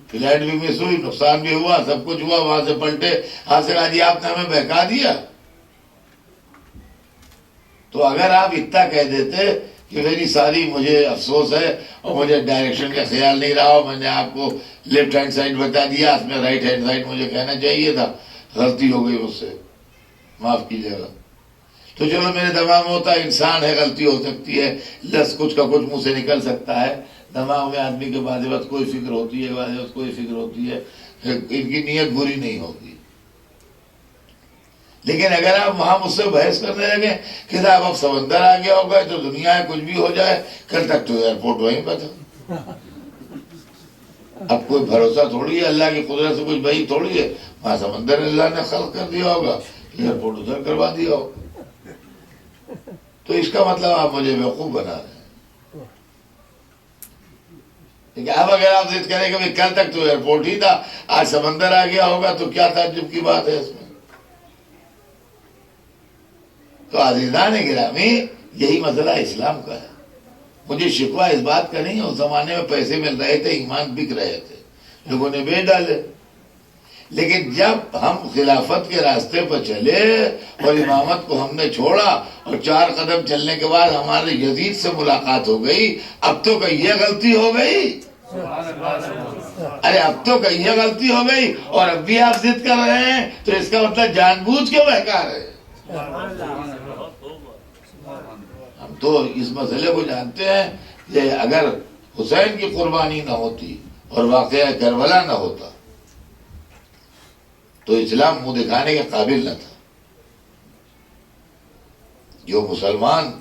فلائٹ بھی مس ہوئی، نقصان بھی ہوا، سب کچھ ہوا، وہاں سے پلٹے، ہاں سے کہا جی آپ نے ہمیں بہکا دیا۔ تو اگر آپ اتنا کہہ دیتے کہ میری ساری مجھے افسوس ہے اور مجھے ڈائریکشن کا خیال نہیں رہا، اور میں نے آپ کو لیفٹ ہینڈ سائڈ بتا دیا، اس میں رائٹ ہینڈ سائڈ مجھے کہنا چاہیے تھا، غلطی ہو گئی مجھ سے، معاف کیجیے گا، تو چلو میرے دماغ میں ہوتا ہے انسان ہے، غلطی ہو سکتی ہے، لفظ کچھ کا کچھ منہ سے نکل سکتا ہے، دماغ میں آدمی کے بعد وقت کوئی فکر ہوتی ہے، بعد وقت کوئی فکر ہوتی ہے، ان کی نیت بری نہیں ہوتی۔ لیکن اگر آپ وہاں مجھ سے بحث کرنے لگے کہ صاحب اب سمندر آ گیا ہوگا تو دنیا ہے، کچھ بھی ہو جائے، کل تک تو ایئرپورٹ وہیں پہ تھا۔ اب کوئی بھروسہ تھوڑی ہے، اللہ کی قدرت سے کچھ بعید تھوڑی ہے، وہاں سمندر اللہ نے خلق کر دیا ہوگا، ایئرپورٹ ادھر کروا دیا ہوگا۔ تو اس کا مطلب آپ مجھے بیوقوف بنا رہے ہیں۔ اب اگر آپ ضد کریں کہ کل تک تو ایئرپورٹ ہی تھا، آج سمندر آ گیا ہوگا، تو کیا تعجب کی بات ہے اس میں؟ تو عزیزان گرامی، یہی مسئلہ اسلام کا ہے۔ مجھے شکوہ اس بات کا نہیں، اس زمانے میں پیسے مل رہے تھے، ایمان بک رہے تھے، لوگوں نے بیچ ڈالے، لیکن جب ہم خلافت کے راستے پر چلے اور امامت کو ہم نے چھوڑا اور 4 قدم چلنے کے بعد ہمارے یزید سے ملاقات ہو گئی، اب تو کہیں یہ غلطی ہو گئی، ارے اب تو کہیں یہ غلطی ہو گئی، اور اب بھی آپ ضد کر رہے ہیں، تو اس کا مطلب جان بوجھ کے بہکا رہے ہیں۔ ہم تو اس مسئلے کو جانتے ہیں کہ اگر حسین کی قربانی نہ ہوتی اور واقعہ کربلا نہ ہوتا تو اسلام منہ دکھانے کے قابل نہ تھا۔ جو مسلمان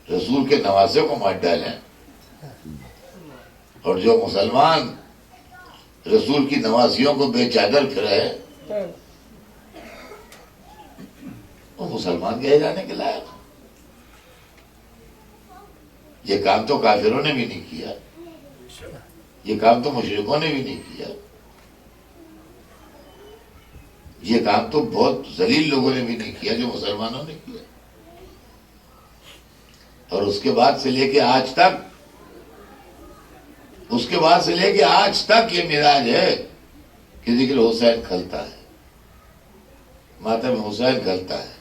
رسول کے نواسے کو مار ڈالیں اور جو مسلمان رسول کی نواسیوں کو بے چادر پھرائے، وہ مسلمان کہے جانے کے لائق۔ یہ کام تو کافروں نے بھی نہیں کیا، یہ کام تو مشرکوں نے بھی نہیں کیا، یہ کام تو بہت ذلیل لوگوں نے بھی نہیں کیا جو مسلمانوں نے کیا۔ اور اس کے بعد سے لے کے آج تک، اس کے بعد سے لے کے آج تک یہ مزاج ہے کہ ذکر حسین کھلتا ہے، ماتم حسین کھلتا ہے،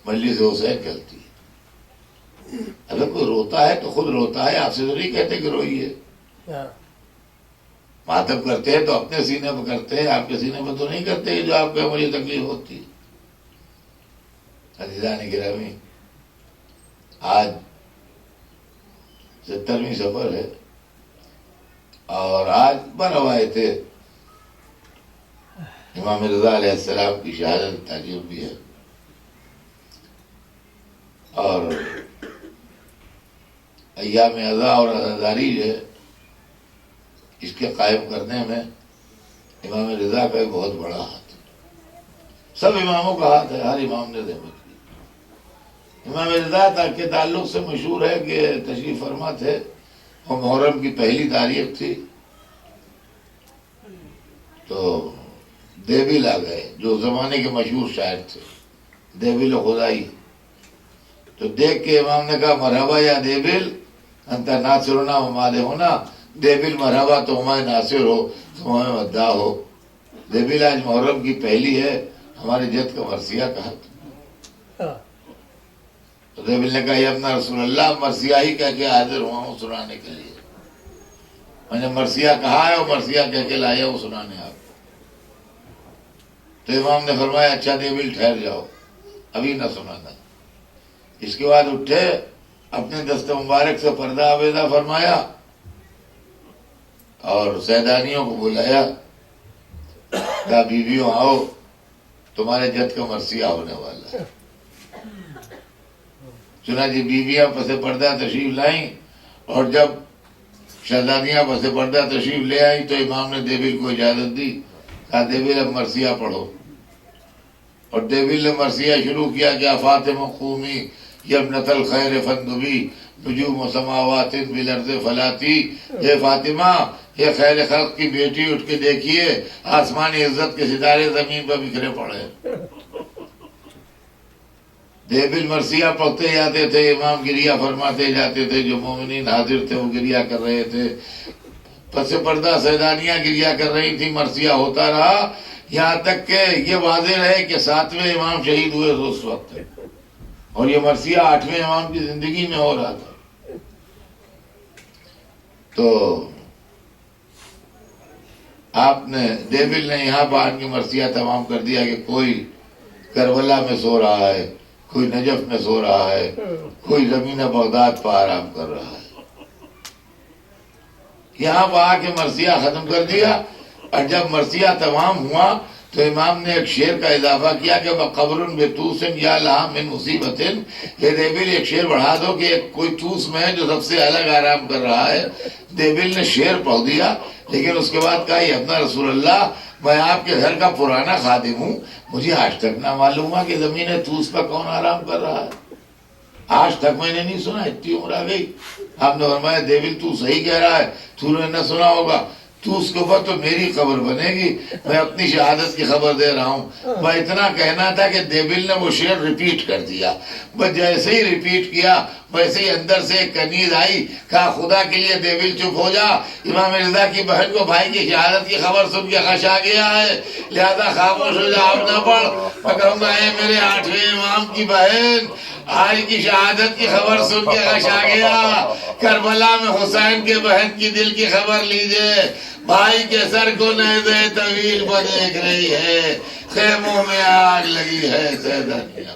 مجلس حسین کھلتی ہے۔ اگر کوئی روتا ہے تو خود روتا ہے، آپ سے تو نہیں کہتے کہ روئیے۔ ماتم کرتے ہیں تو اپنے سینے پہ کرتے ہیں، آپ کے سینے پہ تو نہیں کرتے جو آپ کو مجھے تکلیف ہوتی ہے۔ عزیزان گرامی، آج 70ویں سفر ہے اور آج بروائے تھے امام رضا علیہ السلام کی شہادت تعجب بھی ہے، اور ایام عزا اور عزاداری جو ہے اس کے قائم کرنے میں امام رضا کا ایک بہت بڑا ہاتھ ہے۔ سب اماموں کا ہاتھ ہے، ہر امام نے زحمت کی۔ امام رضا کے تعلق سے مشہور ہے کہ تشریف فرما تھے اور محرم کی پہلی تاریخ تھی تو دیبل آ گئے، جو زمانے کے مشہور شاعر تھے، دیبل خدائی۔ تو دیکھ کے امام نے کہا مرحبا یا دیبل انت ناصرنا و مادحنا، دیبل مرحبا تو ہمارے ناصر ہو، تم ہمیں مداح ہو۔ دیبل آج محرم کی پہلی ہے، ہمارے جد کا مرثیہ کہا۔ تو دیبل نے کہا یا ابن رسول اللہ، مرثیہ ہی کہہ کے حاضر ہوا ہوں سنانے کے لیے، میں نے مرثیہ کہا ہے اور مرثیہ کہہ کے لایا ہوں سنانے آپ۔ تو امام نے فرمایا اچھا دیبل ٹھہر جاؤ، ابھی نہ سنانا۔ اس کے بعد اٹھے، اپنے دست مبارک سے پردہ آویزہ فرمایا اور سیدانیوں کو بلایا، کہا بیویوں آؤ، تمہارے جد کا مرثیہ ہونے والا ہے۔ چنانچہ بیویاں پس پردہ تشریف لائیں، اور جب شہزادیاں پس پردہ تشریف لے آئیں تو امام نے دیبل کو اجازت دی، کہا دیبل اب مرثیہ پڑھو۔ اور دیبل نے مرثیہ شروع کیا کہ فاطمہ قومی یبنت الخیر فندبی نجوم سماوات بالارض فلاتی، اے فاطمہ، یہ خیر خلق کی بیٹی، اٹھ کے دیکھیے آسمانی عزت کے ستارے زمین پر بکھرے پڑے۔ دیبل مرثیہ پڑھتے جاتے تھے، امام گریہ فرماتے جاتے تھے، جو مومنین حاضر تھے وہ گریہ کر رہے تھے، پس پردہ سیدانیاں گریہ کر رہی تھی، مرثیہ ہوتا رہا، یہاں تک کہ یہ واضح رہے کہ 7ویں امام شہید ہوئے تو اس وقت، اور یہ مرثیہ 8ویں امام کی زندگی میں ہو رہا تھا۔ تو آپ نے دیبل نے یہاں پر آن کے مرثیہ تمام کر دیا کہ کوئی کربلا میں سو رہا ہے، کوئی نجف میں سو رہا ہے، کوئی زمین بغداد پر آرام کر رہا ہے۔ یہاں پر آ کے مرثیہ ختم کر دیا، اور جب مرثیہ تمام ہوا تو امام نے ایک شعر کا اضافہ کیا کہ قبر بطوس یا لہا من مصیبت، یہ دیبل ایک شعر بڑھا دو کہ کوئی توس میں ہے جو سب سے الگ آرام کر رہا ہے۔ دیبل نے شعر پڑھ دیا، لیکن اس کے بعد کہا یہ اپنا رسول اللہ، میں آپ کے گھر کا پرانا خادم ہوں، مجھے آج تک نہ معلوم ہوا کہ زمین توس پر کون آرام کر رہا ہے، آج تک میں نے نہیں سنا، اتنی عمر آ گئی۔ آپ نے فرمایا دیبل تو صحیح کہہ رہا ہے، تو نے نہ سنا ہوگا، تو اس کے اوپر تو میری خبر بنے گی، میں اپنی شہادت کی خبر دے رہا ہوں۔ میں اتنا کہنا تھا کہ دیبل نے وہ شعر ریپیٹ کر دیا، بس جیسے ہی ریپیٹ کیا ویسے ہی اندر سے ایک کنیز آئی، کہا خدا کے لیے دیبل چپ ہو جا، امام رضا کی بہن کو بھائی کی شہادت کی خبر سن کے خش آ گیا ہے، لہذا خاموش ہو جا، اب نہ پڑھ۔ میں کہوں گا اے میرے 8ویں امام کی بہن، آج کی شہادت کی خبر سن کے خش آ گیا، کربلا میں حسین کے بہن کی دل کی خبر لیجئے، بھائی کے سر کو نیزے طویل کو دیکھ رہی ہے، خیموں میں آگ لگی ہے سیدانیہ۔